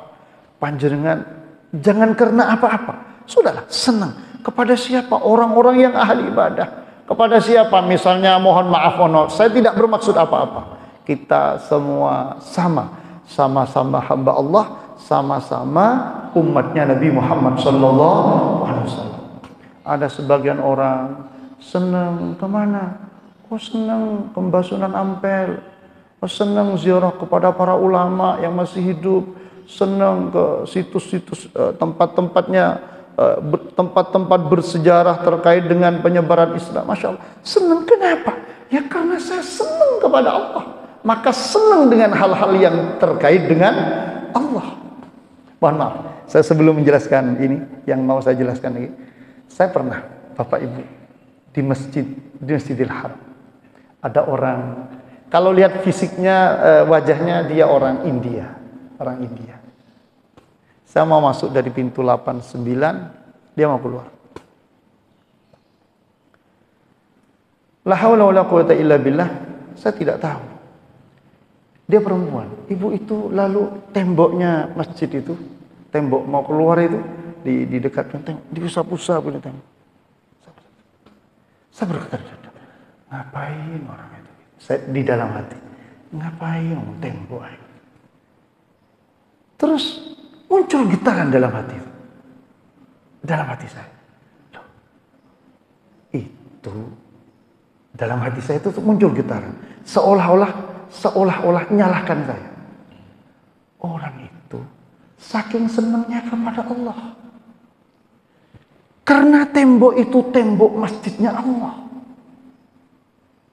Panjenengan jangan karena apa-apa. Sudahlah, senang. Kepada siapa? Orang-orang yang ahli ibadah. Kepada siapa? Misalnya, mohon maaf, saya tidak bermaksud apa-apa. Kita semua sama-sama hamba Allah, sama-sama umatnya Nabi Muhammad SAW. Ada sebagian orang senang kemana? Oh, senang pembasunan Ampel. Oh, senang ziarah kepada para ulama yang masih hidup. Senang ke situs-situs tempat-tempat bersejarah terkait dengan penyebaran Islam. Masya Allah. Senang kenapa? Ya karena saya senang kepada Allah. Maka senang dengan hal-hal yang terkait dengan Allah. Mohon maaf, saya sebelum menjelaskan ini, yang mau saya jelaskan lagi. Saya pernah, Bapak Ibu, di Masjidil Haram. Ada orang, kalau lihat fisiknya, wajahnya dia orang India. Saya mau masuk dari pintu 89, dia mau keluar. La haula wala quwata illa billah, saya tidak tahu. Dia perempuan. Ibu itu lalu temboknya masjid itu, tembok mau keluar itu, di dekat genteng, diusap-usap ini tembok. Saya berkata, Ngapain orang itu? Saya di dalam hati, ngapain tembok aja. Terus muncul getaran dalam hati. Dalam hati saya. Loh, itu dalam hati saya itu muncul getaran. Seolah-olah nyalahkan saya. Orang itu saking senangnya kepada Allah. Karena tembok itu tembok masjidnya Allah.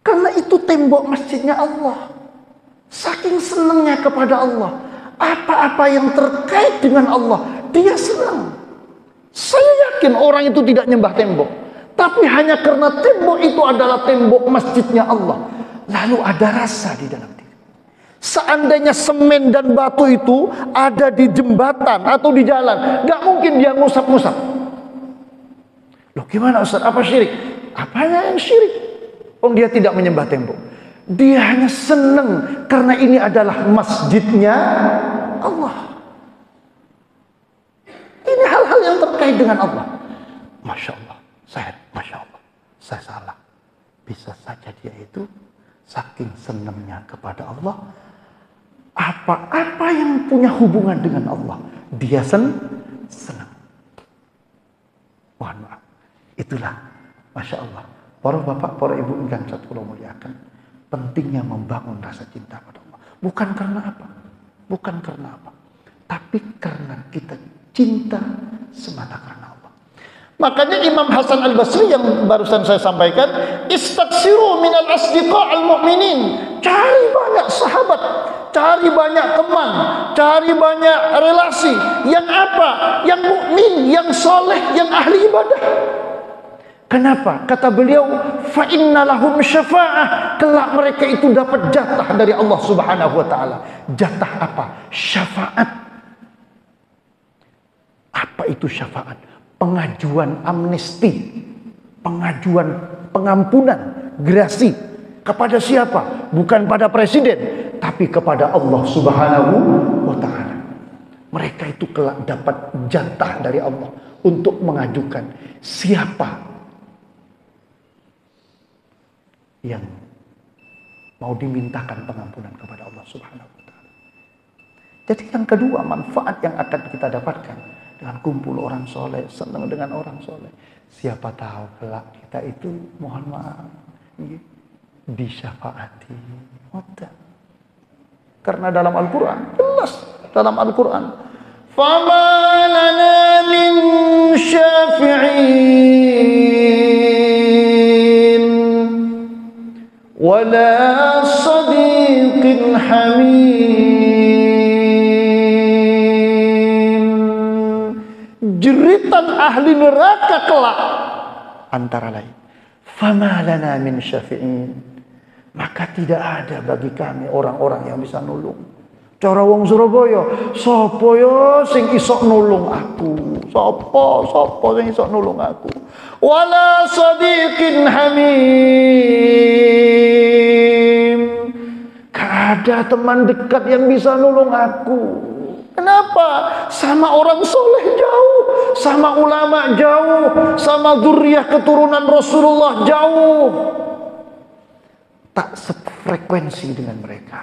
Karena itu tembok masjidnya Allah. Saking senangnya kepada Allah. Apa-apa yang terkait dengan Allah, dia senang. Saya yakin orang itu tidak nyembah tembok. Tapi hanya karena tembok itu adalah tembok masjidnya Allah. Lalu ada rasa di dalam diri. Seandainya semen dan batu itu ada di jembatan atau di jalan, gak mungkin dia ngusap-ngusap. Loh gimana Ustaz? Apa syirik? Apanya yang syirik? Oh dia tidak menyembah tembok. Dia hanya senang karena ini adalah masjidnya Allah. Ini hal-hal yang terkait dengan Allah. Masya Allah, Masya Allah, saya salah. Bisa saja dia itu saking senangnya kepada Allah, apa-apa yang punya hubungan dengan Allah, dia senang. Mohon maaf. Itulah, Masya Allah, para bapak, para ibu yang saya muliakan, pentingnya membangun rasa cinta pada Allah. Bukan karena apa? Bukan karena apa? Tapi karena kita cinta semata karena Allah. Makanya Imam Hasan Al-Basri yang barusan saya sampaikan, istaksiru minal asdiqa al-mu'minin. Cari banyak sahabat, cari banyak teman, cari banyak relasi. Yang apa? Yang mukmin, yang soleh, yang ahli ibadah. Kenapa? Kata beliau, fa inna lahum syafa'ah. Kelak mereka itu dapat jatah dari Allah Subhanahu wa taala. Jatah apa? Syafaat. Apa itu syafaat? Pengajuan amnesti, pengajuan pengampunan, gerasi kepada siapa? Bukan pada presiden, tapi kepada Allah Subhanahu wa taala. Mereka itu kelak dapat jatah dari Allah untuk mengajukan siapa yang mau dimintakan pengampunan kepada Allah Subhanahu wa taala. Jadi yang kedua, manfaat yang akan kita dapatkan dengan kumpul orang soleh, senang dengan orang soleh. Siapa tahu kelak kita itu, mohon maaf, disyafaati. Karena dalam Al-Quran, jelas dalam Al-Quran, فَمَا لَنَا مِنْ شَافِعِينَ وَلَا صَدِيقٍ حَمِيمٍ. Jeritan ahli neraka kelak antara lain, fama lana min syafi'in, maka tidak ada bagi kami orang-orang yang bisa nulung. Cara wong Surabaya, sapa ya sing iso nulung aku? Sapa sing iso nulung aku? Wala sadiqin hamim, gak ada teman dekat yang bisa nulung aku. Kenapa? Sama orang soleh jauh, sama ulama jauh, sama dzurriyyah keturunan Rasulullah jauh. Tak sefrekuensi dengan mereka.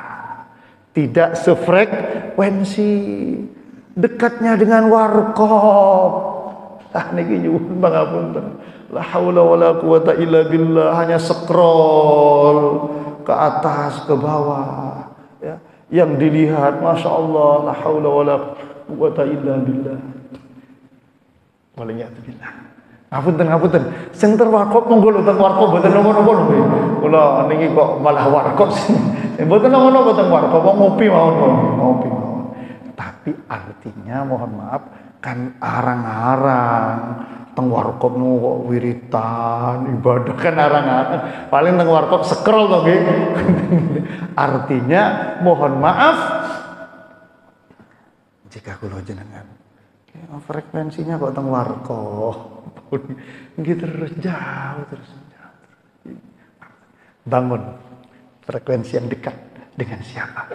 Tidak sefrekuensi. Dekatnya dengan warkop. Niki nyuwun pangapunten. La haula wala quwata illa billah, hanya scroll ke atas ke bawah ya. Yang dilihat, Masya Allah, la haula wala quwata illa billah. Waliyatubillah. Ngapunten. Sing terwarkop monggo lho teng warkop mboten napa-napa lho. Kula niki kok malah warkop sih. Mboten napa-napa teng warkop, ngopi mawon. Tapi artinya mohon maaf kan arang-arang teng warkop nu kok wiritan, ibadah kan arang-arang. Paling teng warkop scroll to nggih. Artinya mohon maaf jika kula jenengan frekuensinya kok teng warkop. Gitu terus jauh. Bangun frekuensi yang dekat dengan siapa?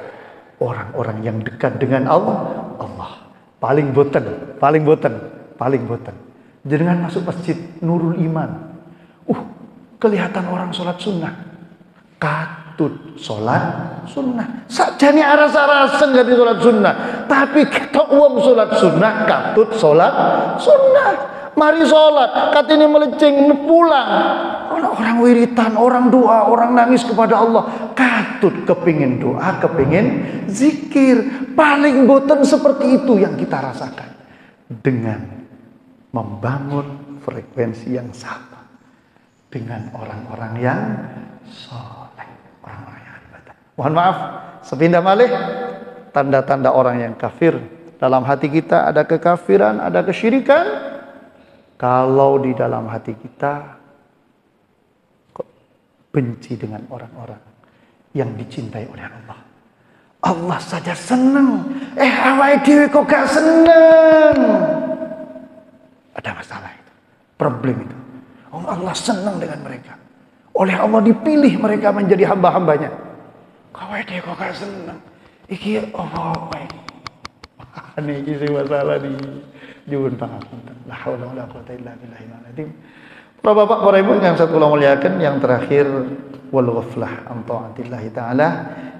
Orang-orang yang dekat dengan Allah. Paling boten. Jangan masuk masjid Nurul Iman. Kelihatan orang sholat sunnah. katut sholat sunnah. Sakjane aras-arasen gati sholat sunnah, tapi kita uang sholat sunnah katut sholat sunnah. Mari sholat, katanya melecing pulang. Orang wiritan, orang doa, orang nangis kepada Allah, katut kepingin doa, kepingin zikir. Paling boten seperti itu yang kita rasakan dengan membangun frekuensi yang sama dengan orang-orang yang soleh, orang-orang yang ibadah. Mohon maaf, sepindah malih, tanda-tanda orang yang kafir. Dalam hati kita ada kekafiran, ada kesyirikan. Kalau di dalam hati kita kok benci dengan orang-orang yang dicintai oleh Allah. Allah saja senang, awake dhewe kok gak senang. Ada masalah itu, problem itu. Allah senang dengan mereka. Oleh Allah dipilih mereka menjadi hamba-hambanya. Awake dhewe kok gak senang. Iki apa wae. Ini iki sing masalah di Juhun pangapunten. La haula wala quwata illa billahil azim. Para bapak, para ibu yang saya muliakan, yang terakhir wal ghaflah an taatillah taala.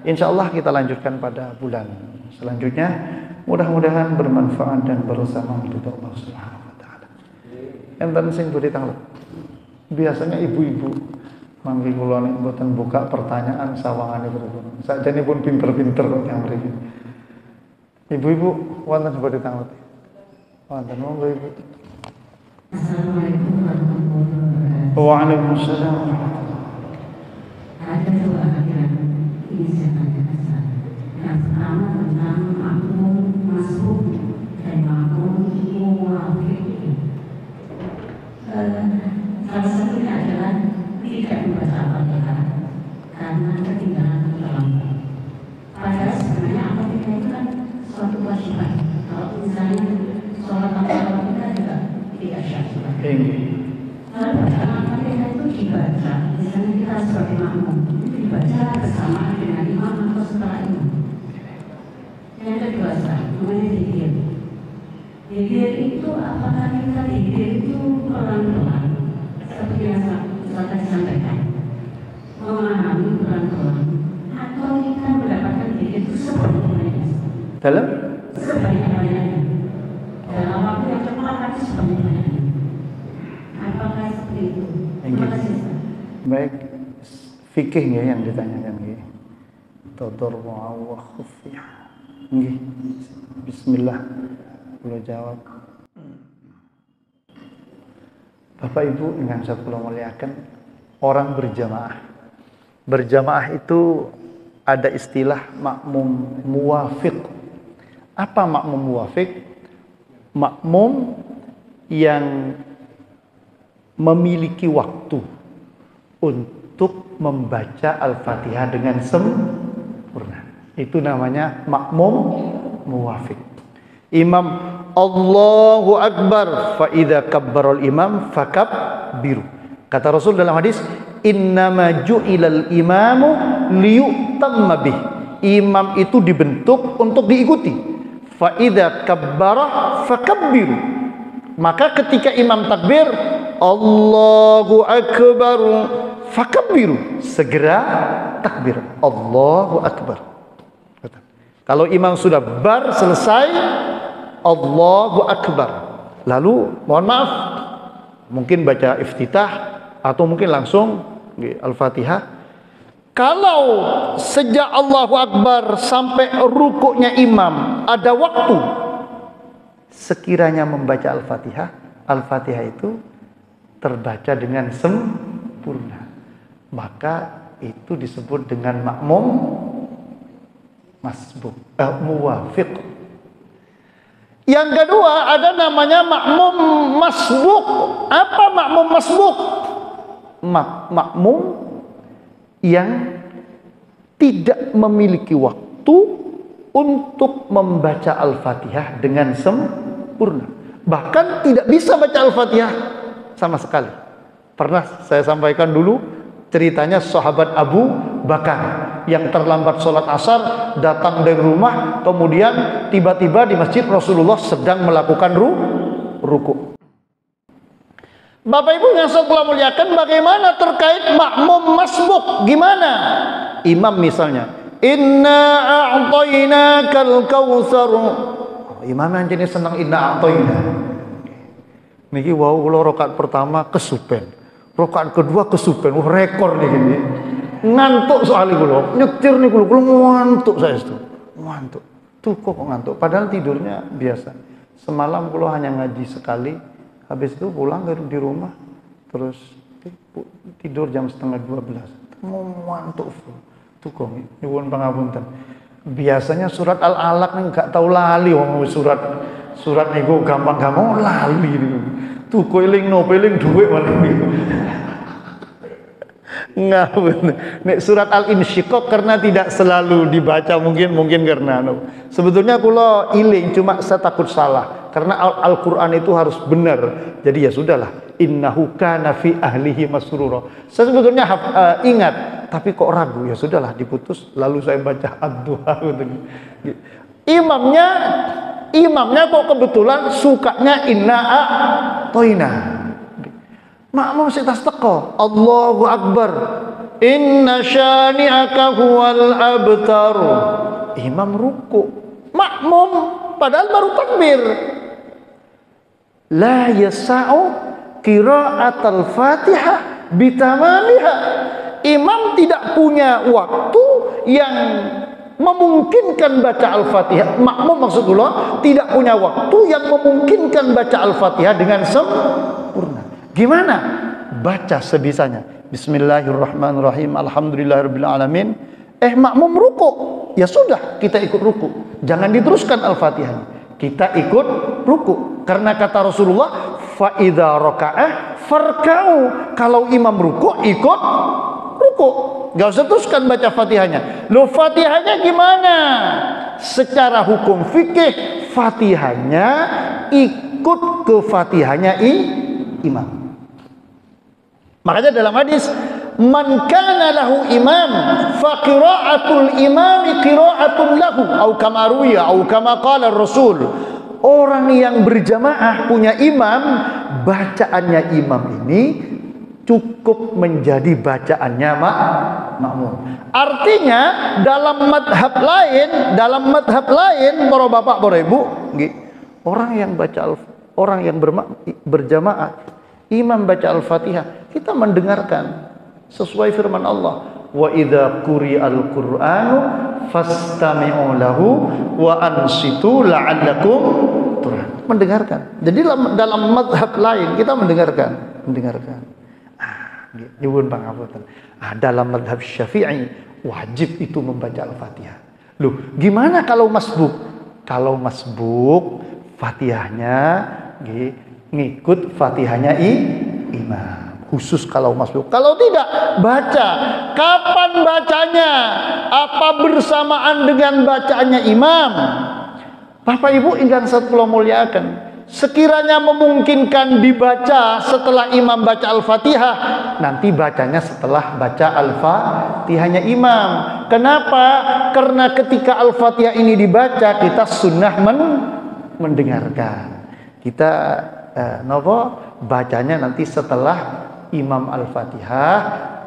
Insyaallah kita lanjutkan pada bulan selanjutnya. Mudah-mudahan bermanfaat dan bersama untuk Allah Subhanahu wa taala. Enten sing budi tanglep. Biasanya ibu-ibu mangke kula nek mboten buka pertanyaan sawangane berhubung. Sakjane pun pinter-pinter kok yang mriki. Ibu-ibu wonten budi tanglep. Wonten monggo Ibu. Assalamualaikum warahmatullahi wabarakatuh. Waalaikumsalam. Ada dua yang ingin saya tanyakan. Yang pertama tentang makmum masuk dan makmum muwafiq. Salah satunya adalah tidak membaca Al-Fatihah karena ketinggalan terlambat. Padahal sebenarnya Al-Fatihah itu kan suatu kewajiban. Kalau misalnya sholat Al-Fatihah juga tidak syah. Lalu bacaan Al-Fatihah itu dibaca, misalnya kita sebagai makmum itu dibaca bersamaan dengan imam atau setelah imam. Yang kedua, namanya zikir. Zikir itu apakah kita zikir itu pelan-pelan seperti yang saya sampaikan, memahami pelan-pelan, atau kita mendapatkan zikir itu sebanyak-banyaknya? Dalam Sebanyak-banyaknya. Dalam waktu yang cepat tapi sebanyak-banyaknya. Apakah seperti itu? Terima kasih. Baik, fikih ya yang ditanyakan nggih. Tadarru'a wa khufyah. Nggih. Bismillah. Kula jawab. Bapak Ibu ingkang saya kula muliakan, orang berjamaah. Berjamaah itu ada istilah makmum muwafiq. Apa makmum muwafiq? Makmum yang memiliki waktu untuk membaca Al-Fatihah dengan sempurna. Itu namanya makmum muwafiq. Imam Allahu Akbar, fa idza kabbaral imam fakabbiru. Kata Rasul dalam hadis, innama ju'ilal imamu liyutamma bih. Imam itu dibentuk untuk diikuti. Fa idza kabbara fakabbiru. Maka ketika imam takbir, Allahu Akbar, fakabbiru, segera takbir. Allahu Akbar. Kalau imam sudah selesai, Allahu Akbar. Lalu mohon maaf, mungkin baca iftitah atau mungkin langsung Al-Fatihah. Kalau sejak Allahu Akbar sampai rukuknya imam ada waktu, sekiranya membaca Al-Fatihah, Al-Fatihah itu terbaca dengan sempurna, maka itu disebut dengan makmum muwafiq. Yang kedua ada namanya makmum masbuk. Apa makmum masbuk? Makmum yang tidak memiliki waktu untuk membaca Al-Fatihah dengan sempurna. Bahkan tidak bisa baca Al-Fatihah sama sekali. Pernah saya sampaikan dulu ceritanya sahabat Abu Bakar yang terlambat sholat asar, datang dari rumah, kemudian tiba-tiba di masjid Rasulullah sedang melakukan ruku. Bapak Ibu yang saya muliakan, bagaimana terkait makmum masbuk? Gimana? Imam misalnya, inna a'tainakal kautsar. Imam yang jenis senang inna a'taina. Niki wow, kalau rakaat pertama kesupen, rakaat kedua kesupen, rekor nih gini. Ngantuk soalnya kula, nyetir nih kula ngantuk saya itu. Ngantuk. Tuh kok ngantuk, padahal tidurnya biasa. Semalam kula hanya ngaji sekali, habis itu pulang di rumah, terus tidur jam 11:30. Ngantuk full. Tuh kok nyuwun pangapunten. Biasanya surat Al-Alaq nih enggak tahu lali wong surat niku gampang-gampang lali niku. Tuh kok eling dhuwit malah niku. Ngawur. Nek surat Al-Insyiqaq karena tidak selalu dibaca mungkin karena sebetulnya kula iling cuma saya takut salah karena Al-Qur'an itu harus benar. Jadi ya sudahlah, innahu kana fi ahlihi masrura. Saya sebetulnya ingat tapi kok ragu, ya sudahlah diputus lalu saya baca ad-duha. Imamnya kok kebetulan sukanya inna a'toina. Makmum sik tas teko, Allahu Akbar. Inna syani'aka huwal abtar. Imam ruku. Makmum padahal baru takbir. La yasa'u qira'atul Fatihah bitamamiha. Imam tidak punya waktu yang memungkinkan baca Al-Fatihah. Makmum maksudullah tidak punya waktu yang memungkinkan baca Al-Fatihah dengan sempurna. Gimana? Baca sebisanya. Bismillahirrahmanirrahim. Alhamdulillahirabbil alamin. Makmum ruku. Ya sudah, kita ikut ruku. Jangan diteruskan Al-Fatihah. Kita ikut ruku. Karena kata Rasulullah, fa idza raka'ah farka'u. Kalau imam ruku, ikut ruku. Gak usah teruskan baca Fatihahnya. Loh, Fatihahnya gimana? Secara hukum fikih, Fatihahnya ikut ke Fatihahnya imam. Makanya dalam hadis, man kana lahu imam fa qira'atul imami qira'atun lahu au kama ruwiya au kama qala Rasul. Orang yang berjamaah punya imam, bacaannya imam ini cukup menjadi bacaannya makmum. Artinya dalam madhab lain para bapak para ibu, orang yang berjamaah, imam baca Al-Fatihah, kita mendengarkan sesuai firman Allah, wa idza quri'al qur'anu fastami'u lahu wa ansitu la'allakum turhamun. Mendengarkan. Jadi dalam mazhab lain kita mendengarkan. Nyuwun pangapunten. Dalam mazhab Syafi'i wajib itu membaca Al-Fatihah. Loh, gimana kalau masbuk? Kalau masbuk Fatihahnya ngikut Fatihahnya imam. Khusus kalau masbuk. Kalau tidak, baca. Kapan bacanya? Apa bersamaan dengan bacaannya imam? Bapak Ibu ingkang kula muliakan, sekiranya memungkinkan dibaca setelah imam baca Al-Fatihah, nanti bacanya setelah baca Al-Fatihahnya imam. Kenapa? Karena ketika Al-Fatihah ini dibaca, kita sunnah mendengarkan. Kita bacanya nanti setelah imam Al-Fatihah,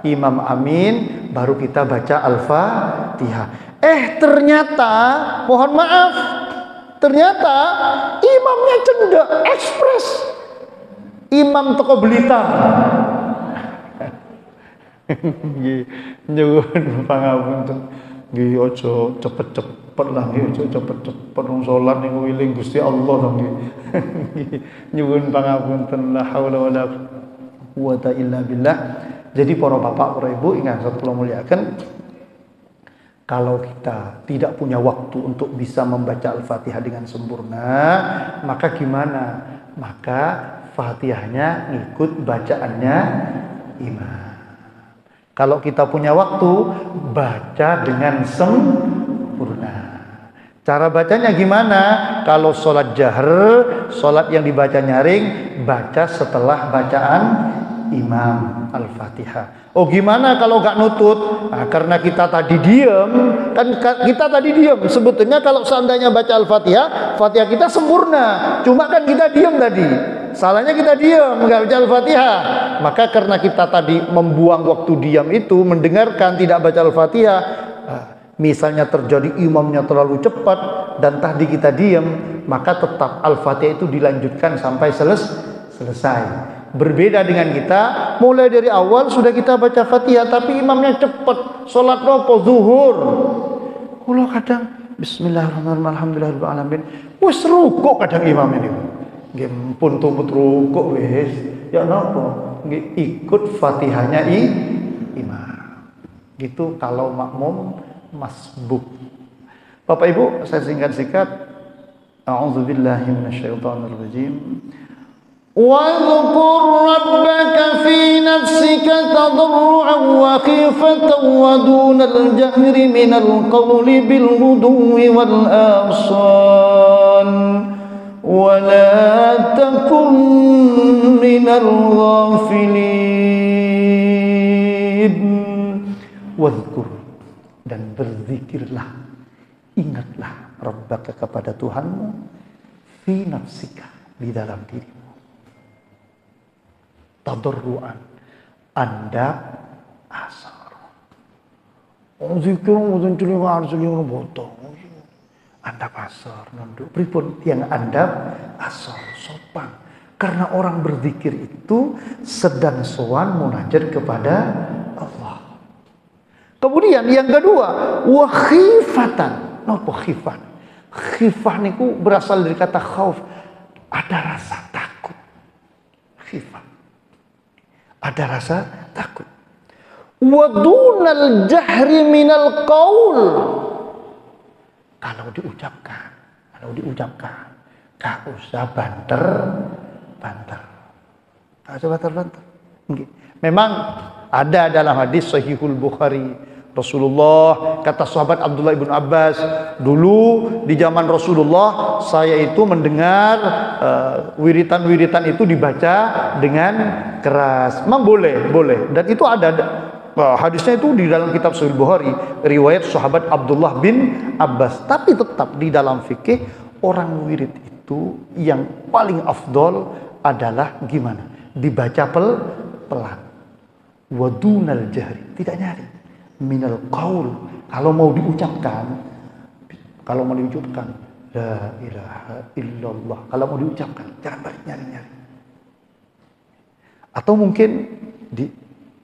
imam amin, baru kita baca Al-Fatihah. Ternyata, mohon maaf, ternyata imamnya cendak ekspres. Imam toko Blitar. Nyuwun pangapunten. Nggih aja cepet-cepet lah, aja cepet-cepet wong salat niku wiling Gusti Allah to nggih. Nyuwun pangapunten, la haula wala quwata illa billah. Jadi para bapak, para ibu ingkang kula muliakan, kalau kita tidak punya waktu untuk bisa membaca Al-Fatihah dengan sempurna, maka gimana? Maka Fatihahnya ngikut bacaannya imam. Kalau kita punya waktu, baca dengan sempurna. Cara bacanya gimana? Kalau sholat jahr, sholat yang dibaca nyaring, baca setelah bacaan imam Al-Fatihah. Oh gimana kalau gak nutut? Karena kita tadi diam, sebetulnya kalau seandainya baca Al-Fatihah, Fatihah kita sempurna. Cuma kan kita diam tadi. Salahnya kita diam, nggak baca Al-Fatihah. Maka karena kita tadi membuang waktu diam itu, mendengarkan tidak baca Al-Fatihah, misalnya terjadi imamnya terlalu cepat dan tadi kita diam, maka tetap Al-Fatihah itu dilanjutkan sampai selesai. Berbeda dengan kita, mulai dari awal sudah kita baca Fatihah, tapi imamnya cepat. Sholat nopo zuhur, kalau kadang Bismillahirrahmanirrahim, alhamdulillahirrahmanirrahim, wis rukuk kadang imam ini. Nggih pun tumut rukuk wis. Ya napa? Nggih ikut Fatihahnya imam. Gitu kalau makmum masbuk. Bapak Ibu, saya singkat-singkat. A'udzubillahi minasyaitonirrajim. واذكر ربك في نفسك تضرعا وخيفة ودون الجهر من القول بالغدو والآصال ولا تكن من الغافلين. واذكر, dan berzikirlah, ingatlah Rabbaka kepada Tuhanmu, fi nafsika, di dalam dirimu, tadarruan, andap asar. Zikir mboten celingan celingan botong. Andap asar nunduk. Pripun yang andap asar sopan. Karena orang berzikir itu sedang sowan munajat kepada Allah. Kemudian yang kedua, wa khifatan. Napa khifat? Khifah niku berasal dari kata khauf. Ada rasa takut. Khifat. Ada rasa takut. Wadunal jahri minal qaul. Kalau diucapkan, gak usah banter. Gak usah banter. Memang ada dalam hadis Sahihul Bukhari, Rasulullah, kata sahabat Abdullah ibn Abbas, dulu di zaman Rasulullah saya itu mendengar wiritan-wiritan itu dibaca dengan keras. Memang boleh. Dan itu ada hadisnya itu di dalam kitab Sahih Bukhari, riwayat sahabat Abdullah bin Abbas. Tapi tetap di dalam fikih orang wirid itu yang paling afdol adalah gimana? Dibaca pelan. Wadunal jahri, tidak nyari. Minal qaul, kalau mau diucapkan la ilaha illallah, kalau mau diucapkan jangan balik nyari. Atau mungkin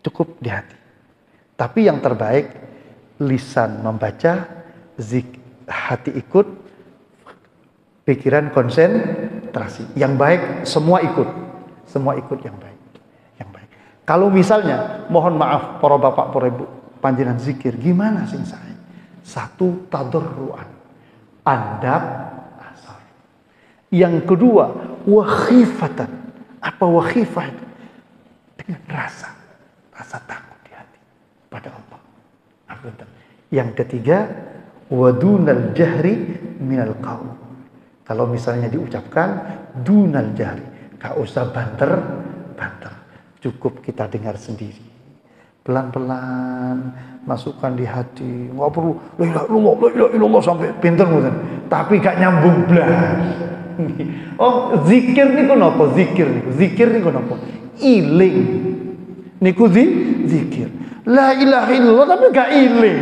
cukup di hati. Tapi yang terbaik lisan membaca, hati ikut, pikiran konsentrasi. Yang baik semua ikut yang baik. Kalau misalnya, mohon maaf para bapak, para ibu, panjenengan zikir gimana sing saya? Satu, tadarruan, andap asar. Yang kedua, wakhifatan. Apa wakhifah itu? Dengan rasa takut di hati pada Allah. Yang ketiga, wadunal jahri minal qaul. Kalau misalnya diucapkan dunal jahri, gak usah banter. Cukup kita dengar sendiri. Pelan-pelan masukkan di hati. Nggak perlu la ilaha illallah sampai pinter ngoten. Tapi gak nyambung blas. Oh, zikir niku napa? Zikir niku napa? Iling. Niku zikir. La ilaha illallah tapi gak iling.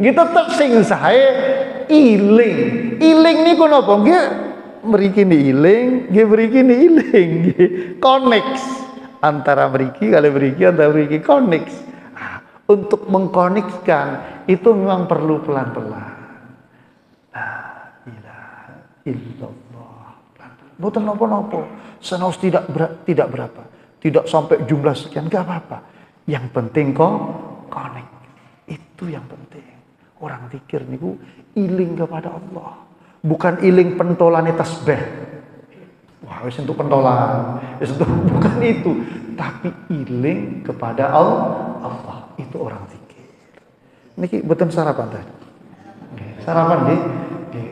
Kita tetap sing sae iling. Iling niku napa? Nggih mriki ni iling, nggih mriki ni iling. Connect. Antara meriki connect. Untuk mengkonekkan itu memang perlu pelan-pelan. La ilaha illallah. Mboten napa-napa. Senaos tidak berapa. Tidak sampai jumlah sekian, enggak apa-apa. Yang penting connect. Itu yang penting. Orang zikir niku iling kepada Allah. Bukan iling pentolane tasbih. Wah, wis untuk pentolan, bukan itu, tapi iling kepada Allah. Itu orang zikir. Niki boten sarapan tadi. Sarapan nggih,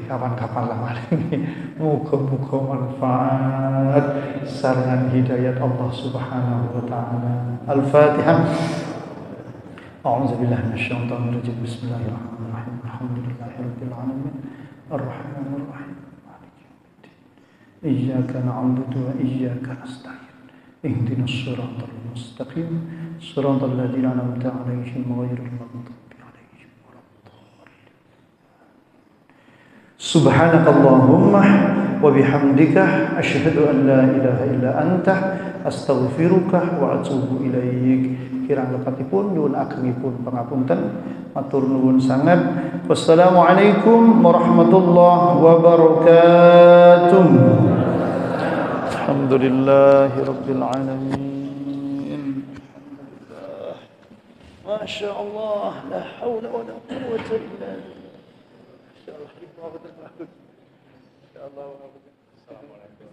kapan-kapan lah ini. Muga-muga manfaat sarangan hidayat Allah Subhanahu wa taala. Al-Fatihah. A'udzubillahi minasyaitonir rajim. Bismillahirrahmanirrahim. Alhamdulillahirabbil alamin. Arrahmanirrahim. iyyaka na'budu wa iyyaka nasta'in. Ihdinas siratal mustaqim, siratal ladzina an'amta 'alaihim ghairil maghdubi 'alaihim waladdallin. Subhanakallahumma wa bihamdika asyhadu an la ilaha illa anta astaghfiruka wa atubu ilaik. Kirang lepatipun nyuwun agengipun pangapunten, matur nuwun sangat. Wassalamualaikum warahmatullahi wabarakatuh. Alhamdulillahi rabbil alamin. Masya Allah, la hawla wa la quwwata illa billah. Masya Allah. Assalamualaikum.